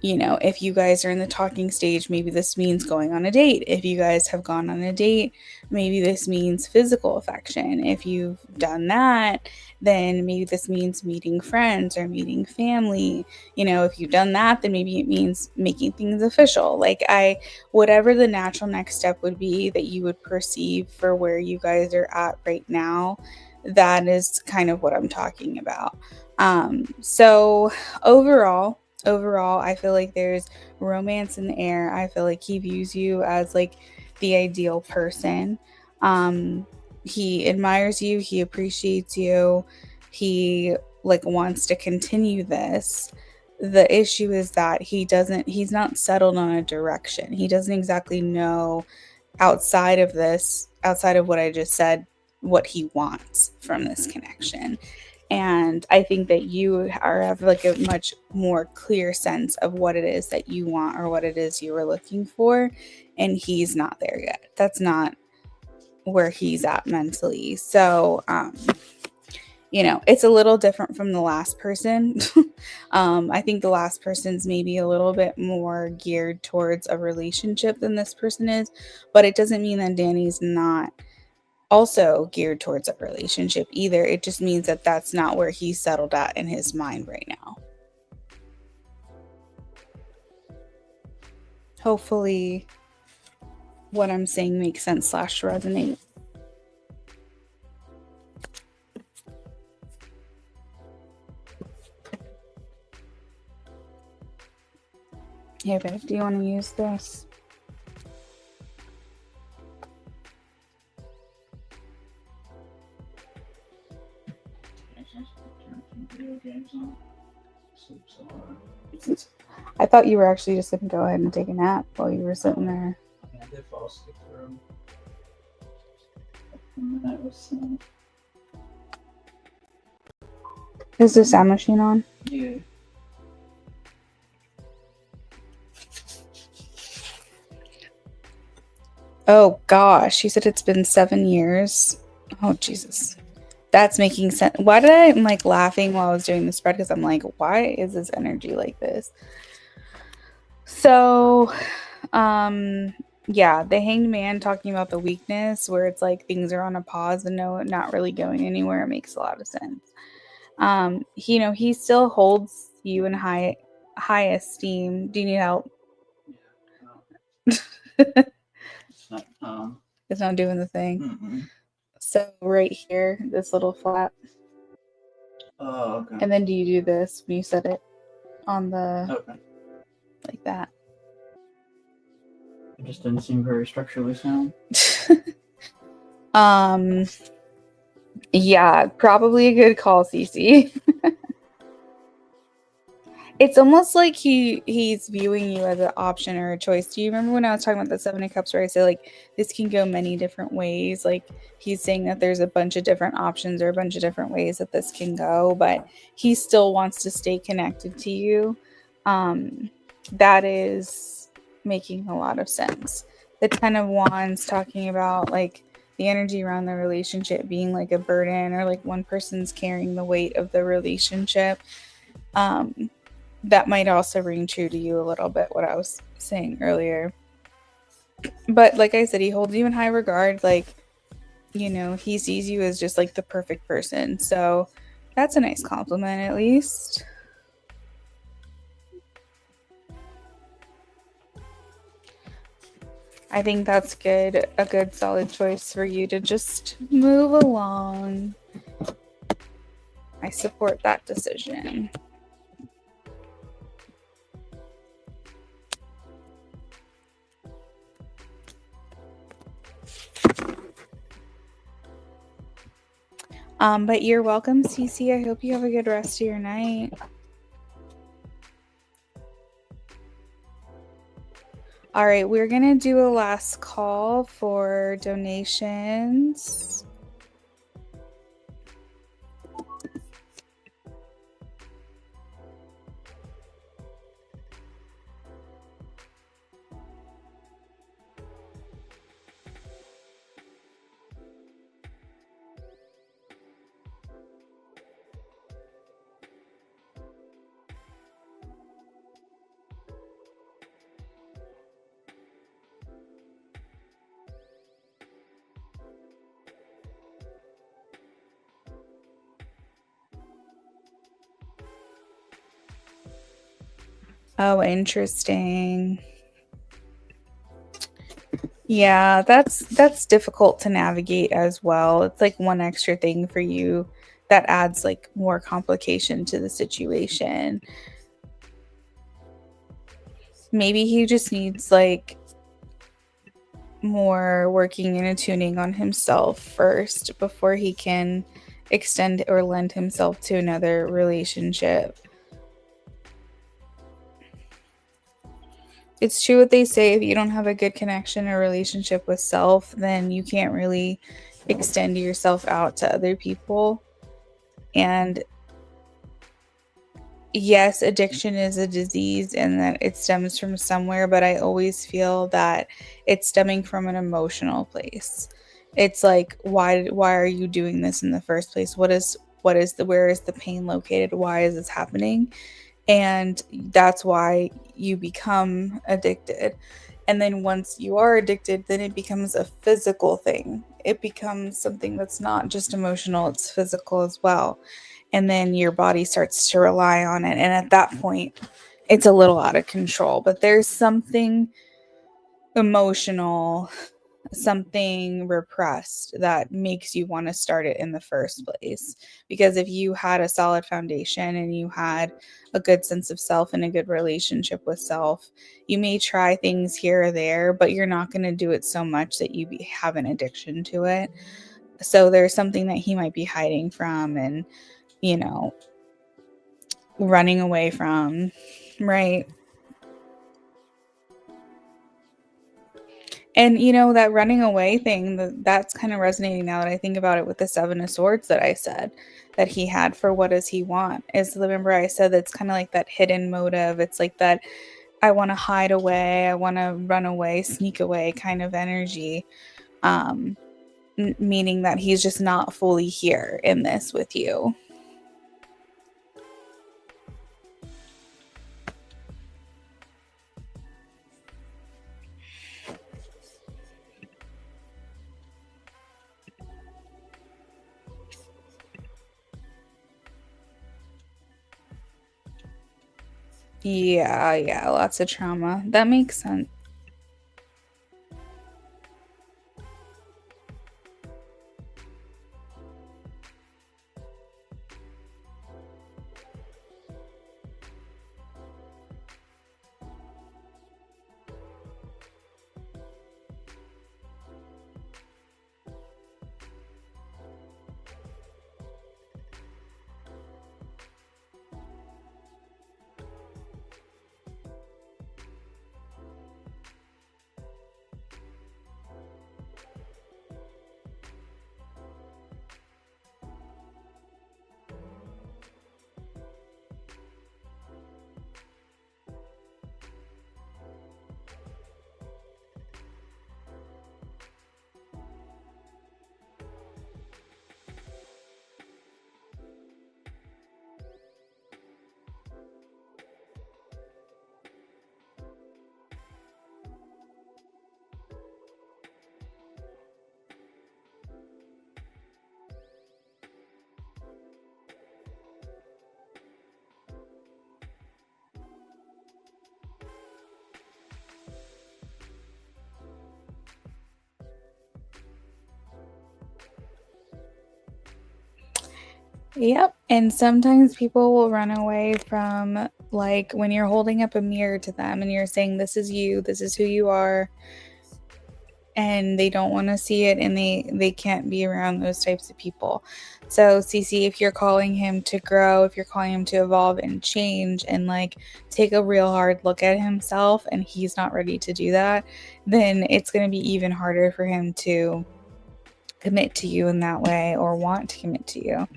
if you guys are in the talking stage, maybe this means going on a date. If you guys have gone on a date, maybe this means physical affection. If you've done that, then maybe this means meeting friends or meeting family. If you've done that, then maybe it means making things official. Whatever the natural next step would be that you would perceive for where you guys are at right now, that is kind of what I'm talking about. So overall, I feel like there's romance in the air. I feel like he views you as like the ideal person. He admires you, he appreciates you, he like wants to continue this. The issue is that he's not settled on a direction. He doesn't exactly know outside of what I just said, what he wants from this connection. And I think that you have like a much more clear sense of what it is that you want or what it is you were looking for. And he's not there yet. That's not where he's at mentally. So, it's a little different from the last person. I think the last person's maybe a little bit more geared towards a relationship than this person is, but it doesn't mean that Danny's not also geared towards a relationship either. It just means that that's not where he's settled at in his mind right now. Hopefully what I'm saying makes sense / resonate. Here, babe, do you want to use this? I thought you were actually just going to go ahead and take a nap while you were sitting there. I did fall asleep through. And then I was. Is the sound machine on? Yeah. Oh gosh, she said it's been 7 years. Oh Jesus. That's making sense. Why did I'm like laughing while I was doing the spread? Because I'm like, why is this energy like this? So, yeah, the Hanged Man talking about the weakness where it's like things are on a pause and not really going anywhere. It makes a lot of sense. He still holds you in high esteem. Do you need help? Yeah. It's not doing the thing. Mm-mm. So right here, this little flap. Oh, okay. And then do you do this when you set it on the like that? It just didn't seem very structurally sound. Yeah, probably a good call, Cece. It's almost like he's viewing you as an option or a choice. Do you remember when I was talking about the 7 of Cups where I said like this can go many different ways? Like he's saying that there's a bunch of different options or a bunch of different ways that this can go, but he still wants to stay connected to you. That is making a lot of sense. The 10 of Wands talking about like the energy around the relationship being like a burden or like one person's carrying the weight of the relationship. That might also ring true to you a little bit, what I was saying earlier. But like I said, he holds you in high regard. Like, he sees you as just like the perfect person. So that's a nice compliment, at least. I think that's good. A good solid choice for you to just move along. I support that decision. But you're welcome, Cece. I hope you have a good rest of your night. All right, we're going to do a last call for donations. Oh, interesting. Yeah, that's difficult to navigate as well. It's like one extra thing for you that adds like more complication to the situation. Maybe he just needs like more working and attuning on himself first before he can extend or lend himself to another relationship. It's true what they say, if you don't have a good connection or relationship with self, then you can't really extend yourself out to other people. And yes, addiction is a disease and that it stems from somewhere, but I always feel that it's stemming from an emotional place. It's like, why are you doing this in the first place? Where is the pain located? Why is this happening? And that's why you become addicted. And then once you are addicted, then it becomes a physical thing. It becomes something that's not just emotional, it's physical as well. And then your body starts to rely on it. And at that point, it's a little out of control. But there's something emotional, something repressed that makes you want to start it in the first place. Because if you had a solid foundation and you had a good sense of self and a good relationship with self, you may try things here or there, but you're not going to do it so much that have an addiction to it. So there's something that he might be hiding from and, you know, running away from, right? And that running away thing, that's kind of resonating now that I think about it with the Seven of Swords that I said that he had for what does he want. Remember I said that's kind of like that hidden motive. It's like that I want to hide away, I want to run away, sneak away kind of energy. Um, Meaning that he's just not fully here in this with you. Yeah, lots of trauma. That makes sense. Yep. And sometimes people will run away from, like, when you're holding up a mirror to them and you're saying, this is you, this is who you are, and they don't want to see it, and they can't be around those types of people. So Cece, if you're calling him to grow, if you're calling him to evolve and change and like take a real hard look at himself, and he's not ready to do that, then it's going to be even harder for him to commit to you in that way or want to commit to you.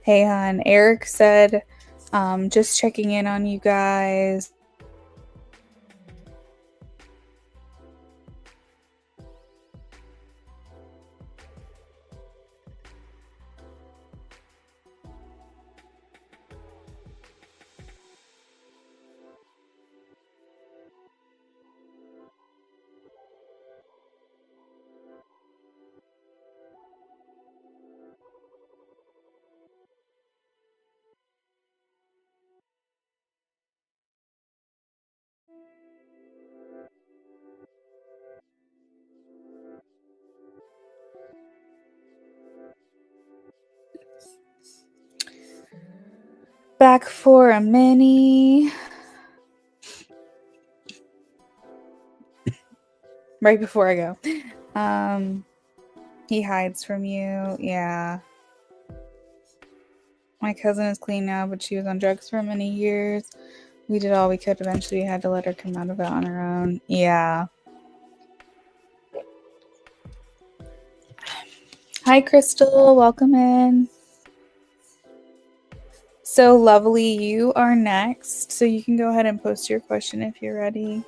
Hey, hon. Eric said, just checking in on you guys. Back for a mini. Right before I go. He hides from you. Yeah. My cousin is clean now, but she was on drugs for many years. We did all we could. Eventually, we had to let her come out of it on her own. Yeah. Hi, Crystal. Welcome in. So lovely. You are next. So you can go ahead and post your question if you're ready.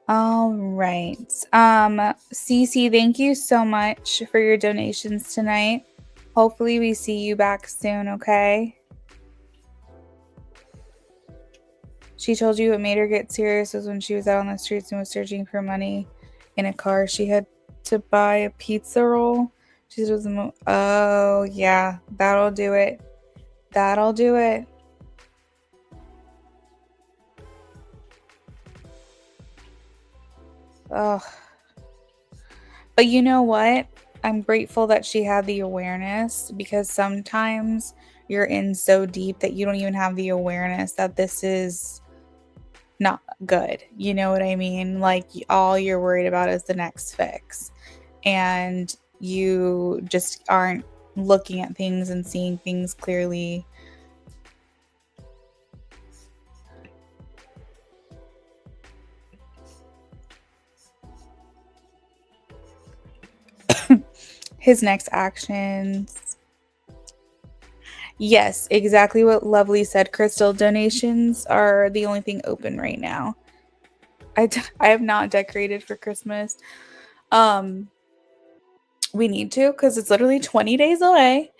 All right. Cece, thank you so much for your donations tonight. Hopefully we see you back soon, okay? She told you what made her get serious was when she was out on the streets and was searching for money in a car. She had to buy a pizza roll. She was oh yeah, that'll do it. That'll do it. Ugh. But you know what? I'm grateful that she had the awareness, because sometimes you're in so deep that you don't even have the awareness that this is not good. You know what I mean? Like, all you're worried about is the next fix. And you just aren't looking at things and seeing things clearly. His next actions. Yes, exactly what Lovely said, Crystal. Donations are the only thing open right now. I have not decorated for Christmas. We need to, because it's literally 20 days away.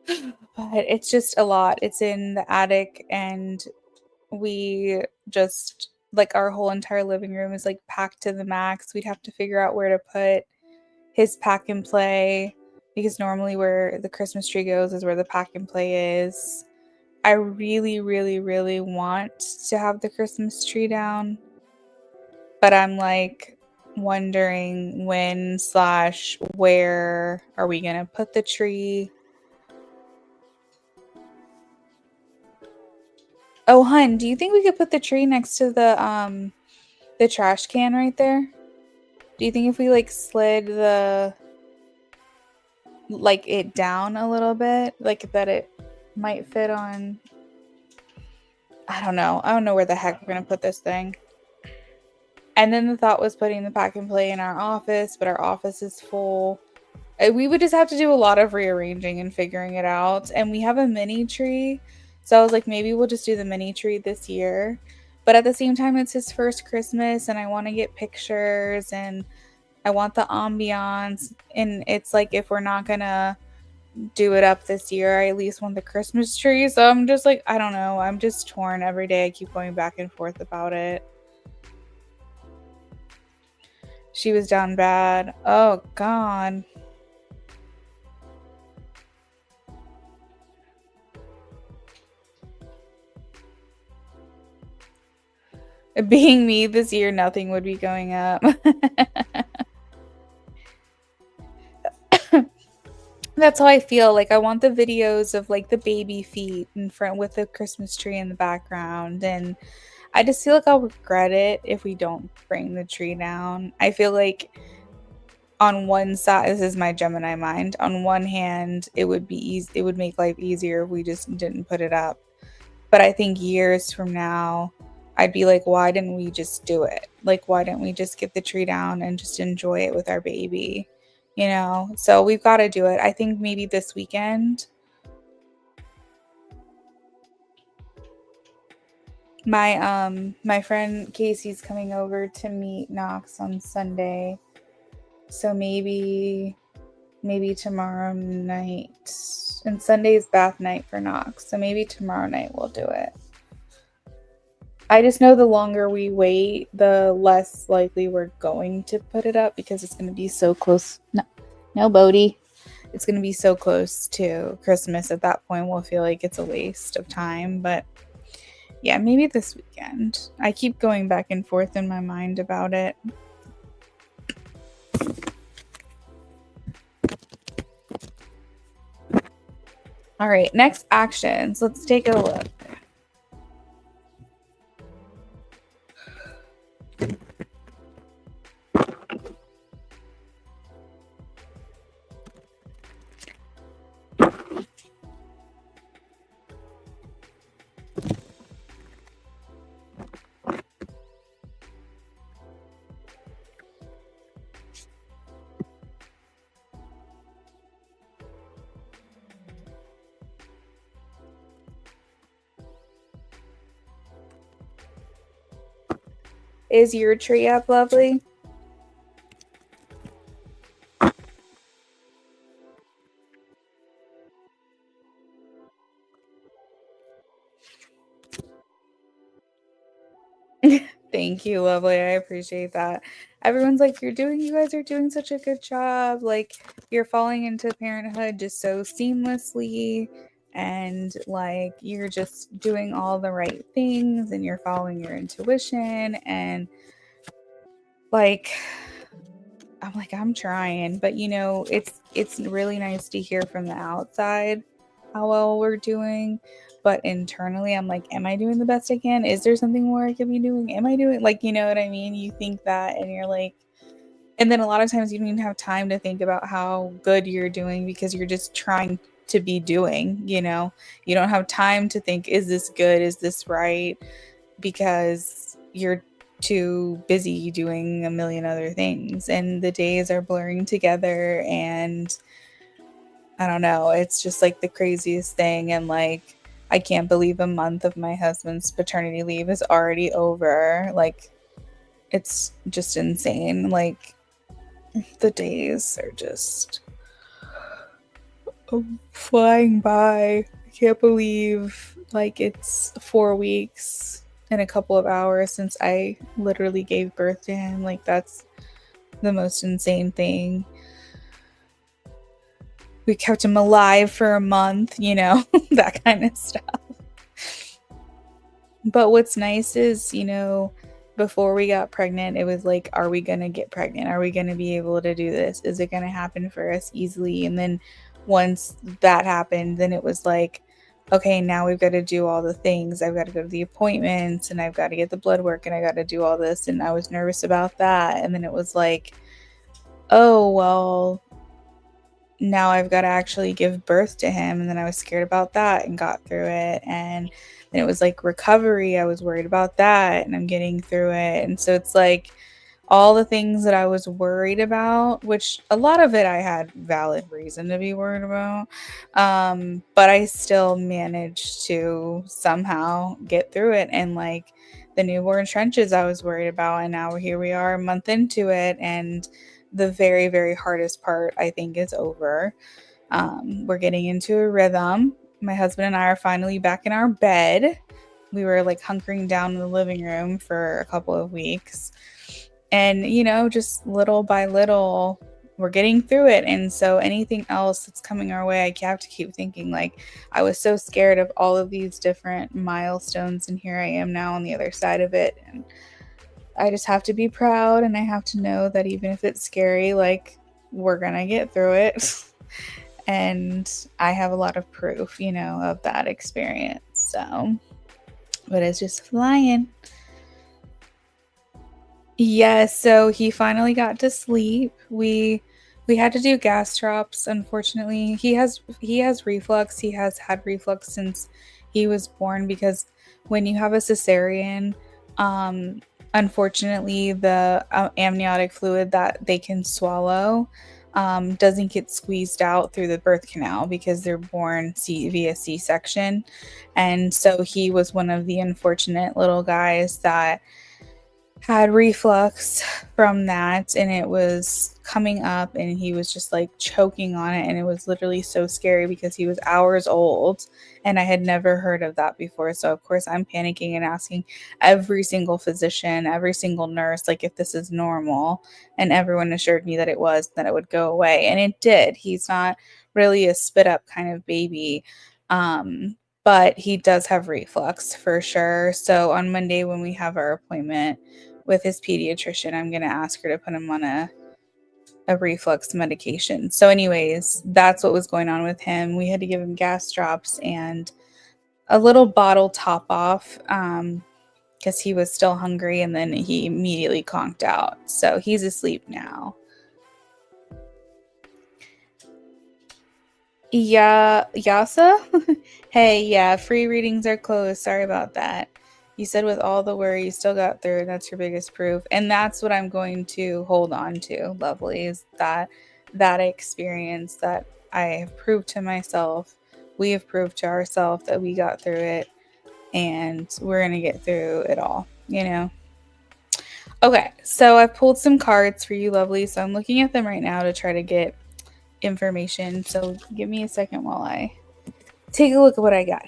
But it's just a lot. It's in the attic, and we just, like, our whole entire living room is like packed to the max. We'd have to figure out where to put his pack and play, because normally where the Christmas tree goes is where the pack and play is. I really, really, really want to have the Christmas tree down, but I'm like wondering when / where are we gonna put the tree. Oh, hun, do you think we could put the tree next to the trash can right there? Do you think if we like slid it down a little bit, like that it might fit on? I don't know. I don't know where the heck we're gonna put this thing. And then the thought was putting the pack and play in our office, but our office is full. We would just have to do a lot of rearranging and figuring it out. And we have a mini tree. So I was like, maybe we'll just do the mini tree this year. But at the same time, it's his first Christmas, and I want to get pictures, and I want the ambiance. And it's like, if we're not going to do it up this year, I at least want the Christmas tree. So I'm just like, I don't know. I'm just torn every day. I keep going back and forth about it. She was down bad. Oh, God. Being me this year, nothing would be going up. That's how I feel. Like I want the videos of like the baby feet in front with the Christmas tree in the background, and I just feel like I'll regret it if we don't bring the tree down. I feel like on one side, this is my Gemini mind. On one hand, it would be easy, it would make life easier if we just didn't put it up. But I think years from now, I'd be like, why didn't we just do it? Like, why didn't we just get the tree down and just enjoy it with our baby? You know? So we've got to do it. I think maybe this weekend. My friend Casey's coming over to meet Knox on Sunday. So maybe tomorrow night. And Sunday's bath night for Knox. So maybe tomorrow night we'll do it. I just know the longer we wait, the less likely we're going to put it up because it's going to be so close. No, Bodie. It's going to be so close to Christmas. At that point, we'll feel like it's a waste of time. But yeah, maybe this weekend. I keep going back and forth in my mind about it. All right, next actions. Let's take a look. Is your tree up, lovely? Thank you, lovely. I appreciate that. Everyone's like, you guys are doing such a good job. Like, you're falling into parenthood just so seamlessly. And like, you're just doing all the right things and you're following your intuition. And like, I'm like, I'm trying. But you know, it's really nice to hear from the outside how well we're doing. But internally, I'm like, am I doing the best I can? Is there something more I could be doing? Am I doing, like, you know what I mean? You think that and you're like, and then a lot of times you don't even have time to think about how good you're doing because you're just trying to be doing, you know? You don't have time to think, is this good? Is this right? Because you're too busy doing a million other things and the days are blurring together, and I don't know, it's just like the craziest thing. And like, I can't believe a month of my husband's paternity leave is already over. Like, it's just insane. Like, the days are just flying by. I can't believe like it's 4 weeks and a couple of hours since I literally gave birth to him. Like, that's the most insane thing. We kept him alive for a month, you know, that kind of stuff. But what's nice is, you know, before we got pregnant, it was like, are we going to get pregnant? Are we going to be able to do this? Is it going to happen for us easily? And then once that happened, then it was like, okay, now we've got to do all the things. I've got to go to the appointments and I've got to get the blood work and I got to do all this. And I was nervous about that. And then it was like, oh, well, now I've got to actually give birth to him. And then I was scared about that and got through it. And then it was like recovery. I was worried about that and I'm getting through it. And so it's like all the things that I was worried about, which a lot of it I had valid reason to be worried about. But I still managed to somehow get through it. And like the newborn trenches I was worried about. And now here we are a month into it. And the very, very hardest part, I think, is over. We're getting into a rhythm. My husband and I are finally back in our bed. We were like hunkering down in the living room for a couple of weeks. And, you know, just little by little, we're getting through it. And so anything else that's coming our way, I have to keep thinking like I was so scared of all of these different milestones, and here I am now on the other side of it. And I just have to be proud, and I have to know that even if it's scary, like we're gonna get through it. And I have a lot of proof, of that experience. So, but it's just flying. Yes, so he finally got to sleep. We had to do gas drops. Unfortunately, he has reflux. He has had reflux since he was born, because when you have a cesarean, unfortunately the amniotic fluid that they can swallow doesn't get squeezed out through the birth canal because they're born via C-section. And so he was one of the unfortunate little guys that had reflux from that, and it was coming up, and he was just like choking on it, and it was literally so scary because he was hours old, and I had never heard of that before. So of course I'm panicking and asking every single physician, every single nurse, like if this is normal, and everyone assured me that it was, that it would go away, and it did. He's not really a spit up kind of baby, but he does have reflux for sure. So on Monday when we have our appointment with his pediatrician, I'm going to ask her to put him on a reflux medication. So anyways, that's what was going on with him. We had to give him gas drops and a little bottle top off because he was still hungry, and then he immediately conked out. So he's asleep now. Yeah, Yasa? Hey, yeah, free readings are closed. Sorry about that. You said with all the worry, you still got through. That's your biggest proof. And that's what I'm going to hold on to, lovely, is that experience that I have proved to myself. We have proved to ourselves that we got through it, and we're going to get through it all, Okay, so I pulled some cards for you, lovely. So I'm looking at them right now to try to get information. So give me a second while I take a look at what I got.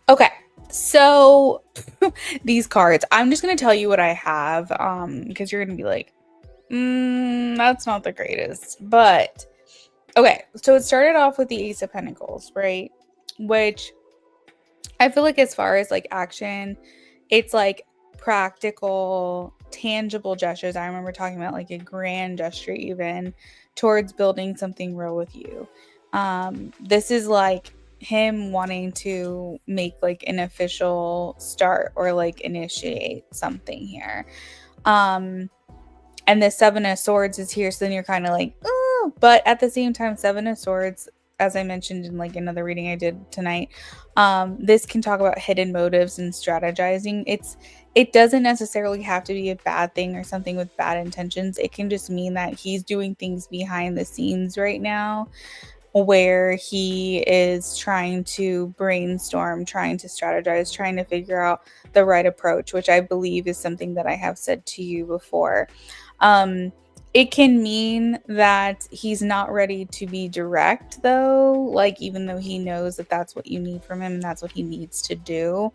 Okay, so these cards, I'm just going to tell you what I have because you're going to be like, that's not the greatest. But, okay, so it started off with the Ace of Pentacles, right? Which I feel like as far as like action, it's like practical, tangible gestures. I remember talking about like a grand gesture even towards building something real with you. This is like him wanting to make like an official start or like initiate something here. And the Seven of Swords is here, so then you're kind of like, oh, but at the same time, Seven of Swords, as I mentioned in like another reading I did tonight, this can talk about hidden motives and strategizing. It doesn't necessarily have to be a bad thing or something with bad intentions. It can just mean that he's doing things behind the scenes right now where he is trying to brainstorm, trying to strategize, trying to figure out the right approach, which I believe is something that I have said to you before. It can mean that he's not ready to be direct, though, like even though he knows that that's what you need from him and that's what he needs to do.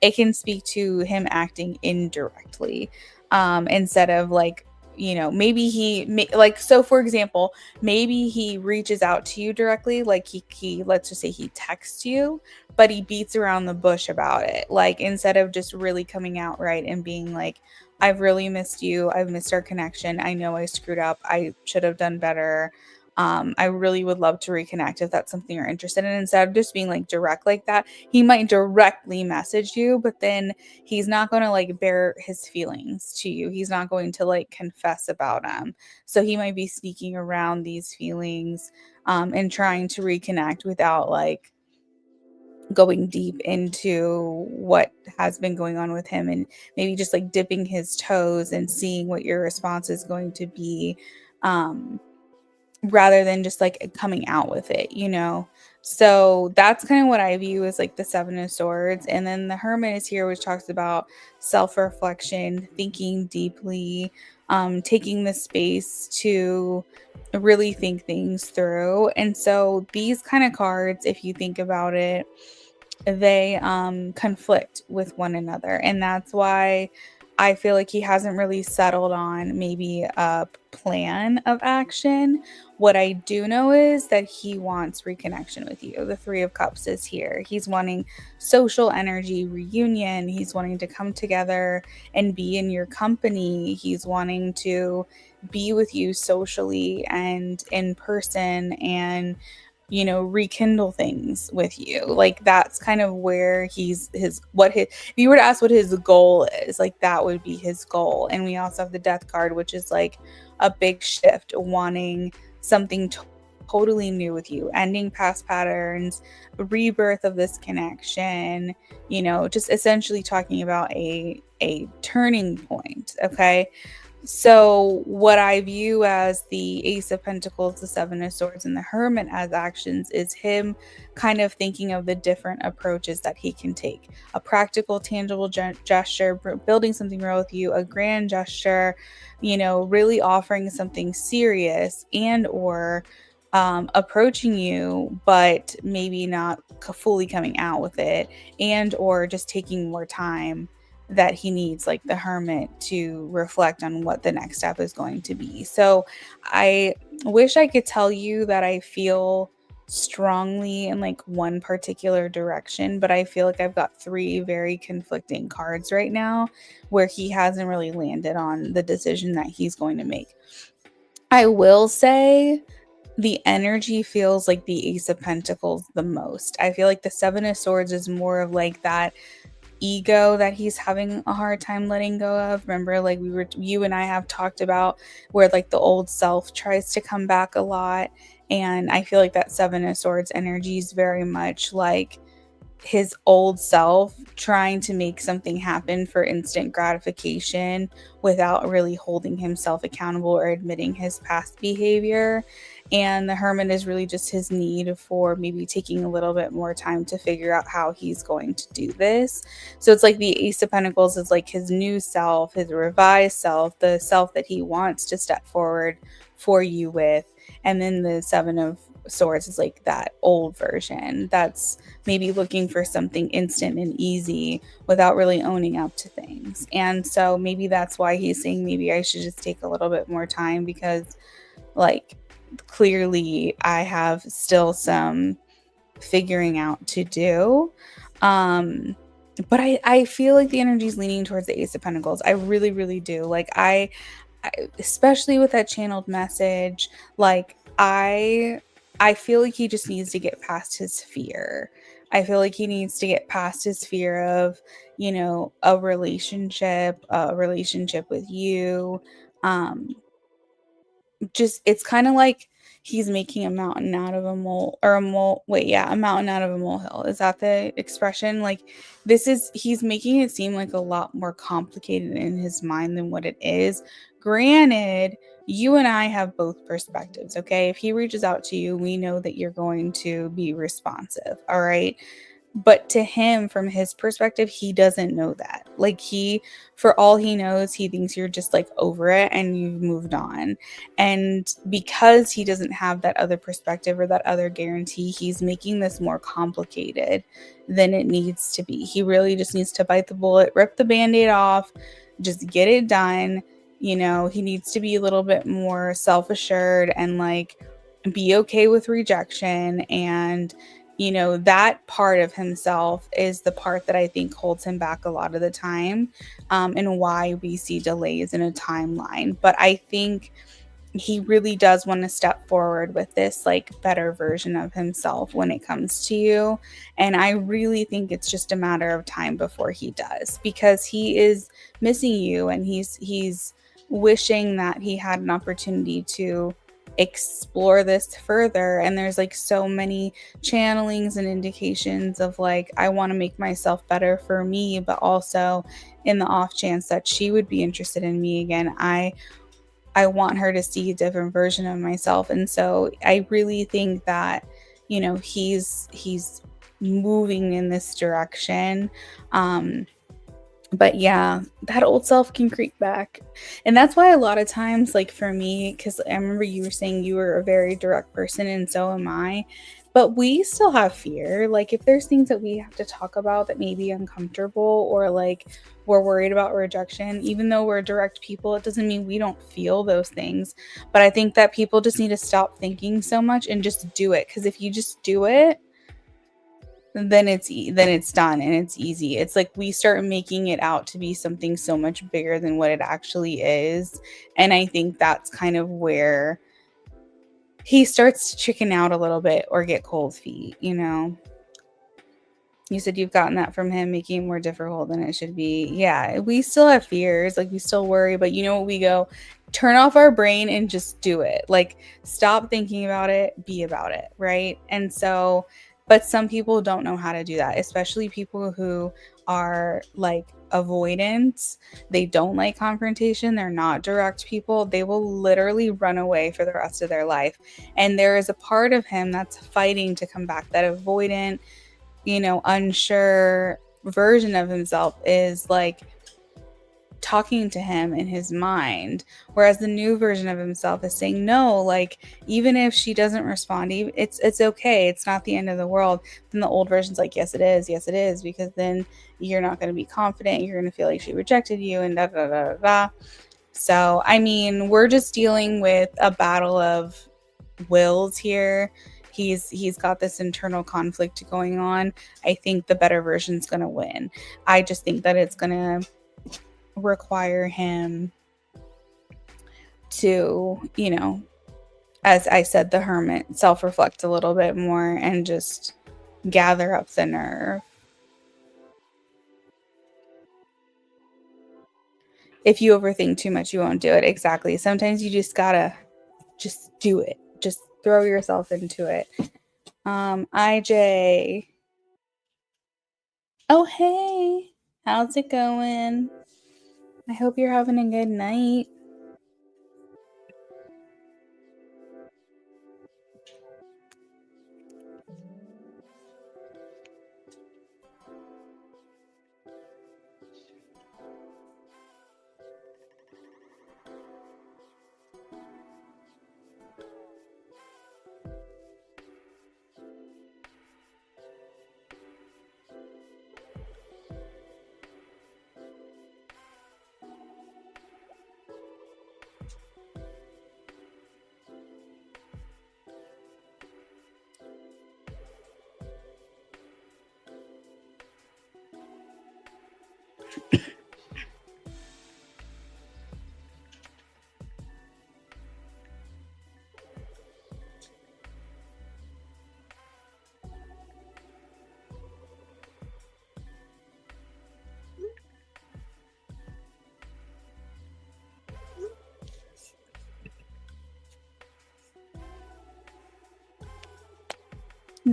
It can speak to him acting indirectly instead of like, maybe so for example, maybe he reaches out to you directly, like he let's just say he texts you, but he beats around the bush about it, like instead of just really coming out right and being like, I've really missed you. I've missed our connection. I know I screwed up. I should have done better. I really would love to reconnect if that's something you're interested in. Instead of just being like direct like that, he might directly message you, but then he's not going to like bear his feelings to you. He's not going to like confess about them. So he might be sneaking around these feelings and trying to reconnect without like going deep into what has been going on with him, and maybe just like dipping his toes and seeing what your response is going to be, rather than just like coming out with it, you know? So that's kind of what I view as like the Seven of Swords. And then the Hermit is here, which talks about self reflection, thinking deeply, taking the space to really think things through. And so these kind of cards, if you think about it, they conflict with one another, and that's why I feel like he hasn't really settled on maybe a plan of action. What I do know is that he wants reconnection with you. The Three of Cups is here. He's wanting social energy, reunion. He's wanting to come together and be in your company. He's wanting to be with you socially and in person, and rekindle things with you. Like that's kind of where if you were to ask what his goal is, like that would be his goal. And we also have the Death card, which is like a big shift, wanting something totally new with you, ending past patterns, rebirth of this connection, just essentially talking about a turning point. Okay. So, what I view as the Ace of Pentacles, the Seven of Swords, and the Hermit as actions is him kind of thinking of the different approaches that he can take. A practical, tangible gesture, building something real with you, a grand gesture, really offering something serious, and or approaching you, but maybe not fully coming out with it, and or just taking more time that he needs, like the Hermit, to reflect on what the next step is going to be. So I wish I could tell you that I feel strongly in like one particular direction, but I feel like I've got three very conflicting cards right now where he hasn't really landed on the decision that he's going to make. I will say the energy feels like the Ace of Pentacles the most. I feel like the Seven of Swords is more of like that ego that he's having a hard time letting go of. Remember, like you and I have talked about where like the old self tries to come back a lot. And I feel like that Seven of Swords energy is very much like his old self trying to make something happen for instant gratification without really holding himself accountable or admitting his past behavior. And the Hermit is really just his need for maybe taking a little bit more time to figure out how he's going to do this. So it's like the Ace of Pentacles is like his new self, his revised self, the self that he wants to step forward for you with. And then the Seven of Swords is like that old version that's maybe looking for something instant and easy without really owning up to things. And so maybe that's why he's saying maybe I should just take a little bit more time, because like clearly I have still some figuring out to do. But I feel like the energy is leaning towards the Ace of Pentacles. I really, really do. Like I especially with that channeled message, like I feel like he just needs to get past his fear. I feel like he needs to get past his fear of, a relationship with you. Just it's kind of like he's making a mountain out of a mole, or a mole wait yeah a mountain out of a molehill. Is that the expression? Like he's making it seem like a lot more complicated in his mind than what it is. Granted, you and I have both perspectives. Okay, if he reaches out to you, we know that you're going to be responsive. All right, but to him, from his perspective, he doesn't know that. Like for all he knows, he thinks you're just like over it and you've moved on. And because he doesn't have that other perspective or that other guarantee, he's making this more complicated than it needs to be. He really just needs to bite the bullet, rip the Band-Aid off, just get it done. He needs to be a little bit more self-assured and like be okay with rejection. And that part of himself is the part that I think holds him back a lot of the time, and why we see delays in a timeline. But I think he really does want to step forward with this like better version of himself when it comes to you. And I really think it's just a matter of time before he does, because he is missing you, and he's wishing that he had an opportunity to explore this further. And there's like so many channelings and indications of like, I want to make myself better for me, but also in the off chance that she would be interested in me again, I want her to see a different version of myself. And so I really think that, you know, he's moving in this direction. But yeah, that old self can creep back. And that's why a lot of times, like for me, because I remember you were saying you were a very direct person, and so am I. But we still have fear. Like if there's things that we have to talk about that may be uncomfortable, or like we're worried about rejection, even though we're direct people, it doesn't mean we don't feel those things. But I think that people just need to stop thinking so much and just do it. Because if you just do it, then it's done and it's easy. It's like we start making it out to be something so much bigger than what it actually is. And I think that's kind of where he starts to chicken out a little bit or get cold feet, you know. You said you've gotten that from him, making it more difficult than it should be. Yeah, we still have fears, like we still worry, but you know what, we go, turn off our brain and just do it. Like stop thinking about it, be about it, right? And so, but some people don't know how to do that, especially people who are like avoidant. They don't like confrontation. They're not direct people. They will literally run away for the rest of their life. And there is a part of him that's fighting to come back. That avoidant, you know, unsure version of himself is like talking to him in his mind, whereas the new version of himself is saying no, like even if she doesn't respond, it's okay, it's not the end of the world. Then the old version's like, yes it is, because then you're not going to be confident, you're going to feel like she rejected you, and da da da da da. So I mean, we're just dealing with a battle of wills here. He's got this internal conflict going on. I think the better version's going to win. I just think that it's going to require him to, you know, as I said, the hermit, self-reflect a little bit more and just gather up the nerve. If you overthink too much, you won't do it. Exactly. Sometimes you just gotta just do it. Just throw yourself into it. IJ. Oh, hey. How's it going? I hope you're having a good night.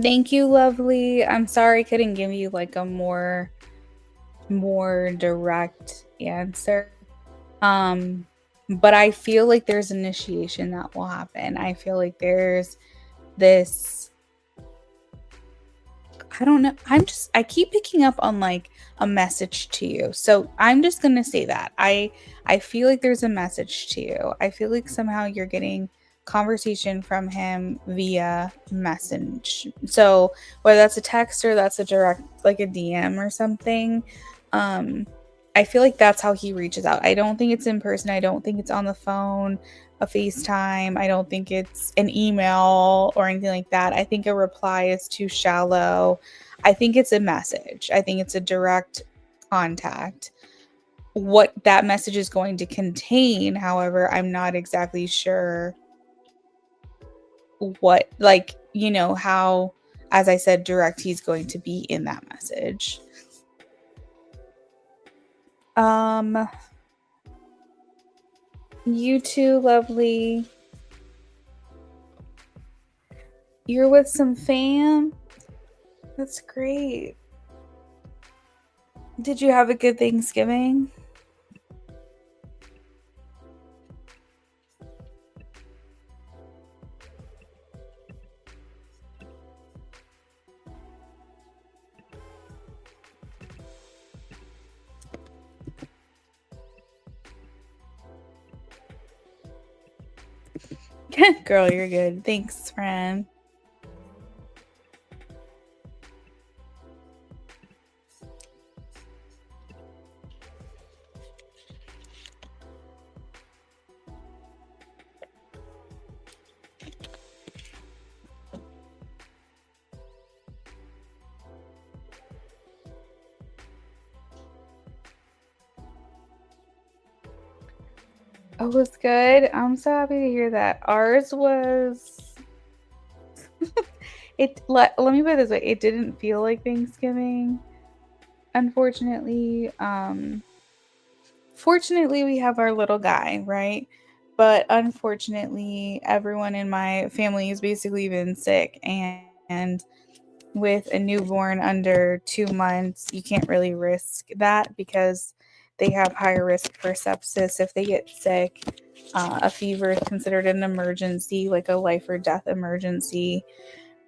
Thank you, lovely. I'm sorry I couldn't give you like a more direct answer. But I feel like there's initiation that will happen. I feel like there's this, I don't know. I keep picking up on like a message to you. So I'm just going to say that. I feel like there's a message to you. I feel like somehow you're getting conversation from him via message. So whether that's a text or that's a direct, like a DM or something, I feel like that's how he reaches out. I don't think it's in person. I don't think it's on the phone, a FaceTime. I don't think it's an email or anything like that. I think a reply is too shallow. I think it's a message. I think it's a direct contact. what that message is going to contain. However, I'm not exactly sure what, like, you know, how, as I said, direct he's going to be in that message. You too, lovely. You're with some fam? That's great. Did you have a good Thanksgiving? Girl, you're good. Thanks, friend. Oh, it was good. I'm so happy to hear that. Ours was let me put it this way, it didn't feel like Thanksgiving, unfortunately. Fortunately we have our little guy, right? But unfortunately everyone in my family has basically been sick, and with a newborn under 2 months, you can't really risk that because they have higher risk for sepsis if they get sick. A fever is considered an emergency, like a life or death emergency.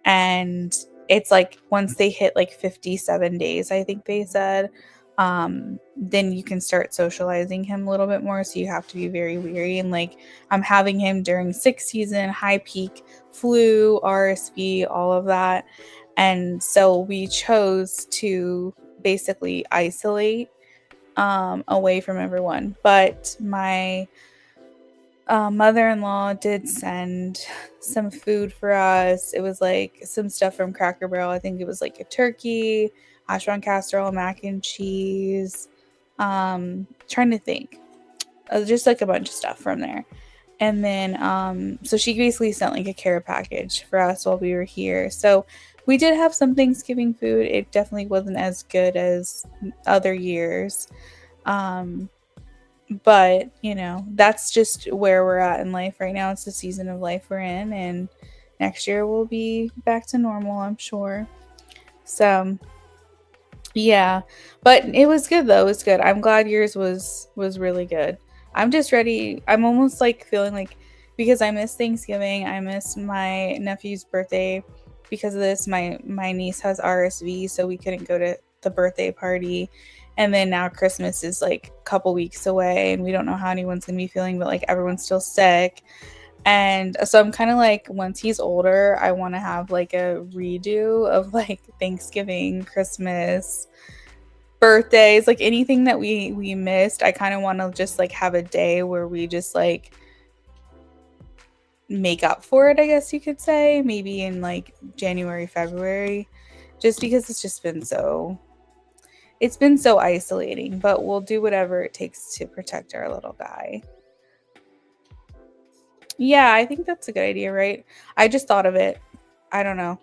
And it's like once they hit like 57 days, I think they said, then you can start socializing him a little bit more. So you have to be very wary. And like I'm having him during sick season, high peak, flu, RSV, all of that. And so we chose to basically isolate away from everyone. But my mother-in-law did send some food for us. It was like some stuff from Cracker Barrel. I think it was like a turkey, hash brown casserole, mac and cheese. Trying to think. Just like a bunch of stuff from there. And then so she basically sent like a care package for us while we were here. So we did have some Thanksgiving food. It definitely wasn't as good as other years. But you know, that's just where we're at in life right now. It's the season of life we're in, and next year we'll be back to normal, I'm sure. So yeah, but it was good though. It was good. I'm glad yours was really good. I'm just ready. I'm almost like feeling like, because I miss Thanksgiving, I miss my nephew's birthday. Because of this, my niece has RSV, so we couldn't go to the birthday party. And then now Christmas is like a couple weeks away, and we don't know how anyone's gonna be feeling, but like everyone's still sick. And so I'm kind of like, once he's older, I want to have like a redo of like Thanksgiving, Christmas, birthdays, like anything that we missed. I kind of want to just like have a day where we just like make up for it, I guess you could say, maybe in like January, February, just because it's been so isolating, but we'll do whatever it takes to protect our little guy. Yeah, I think that's a good idea, right? I just thought of it. I don't know.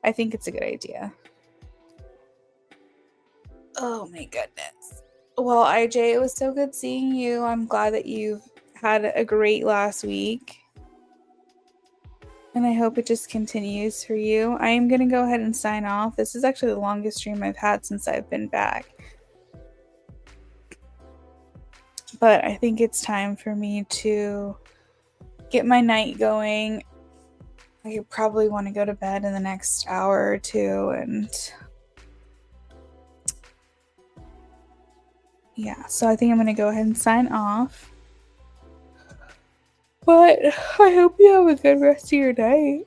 I think it's a good idea. Oh my goodness. Well, IJ, it was so good seeing you. I'm glad that you've had a great last week. And I hope it just continues for you. I am going to go ahead and sign off. This is actually the longest stream I've had since I've been back. But I think it's time for me to get my night going. I probably want to go to bed in the next hour or two, and yeah, so I think I'm going to go ahead and sign off. But I hope you have a good rest of your night.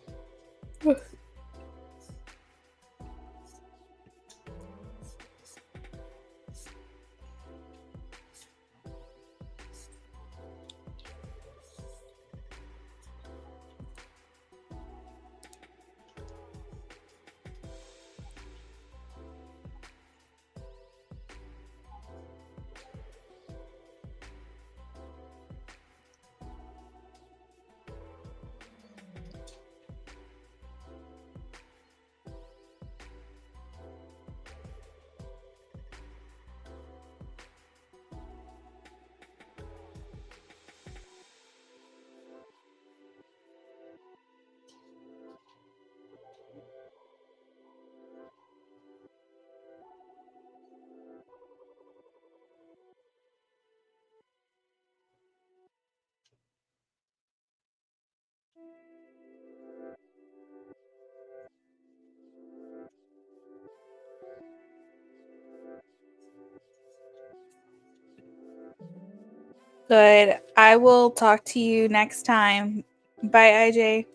Good. I will talk to you next time. Bye, IJ.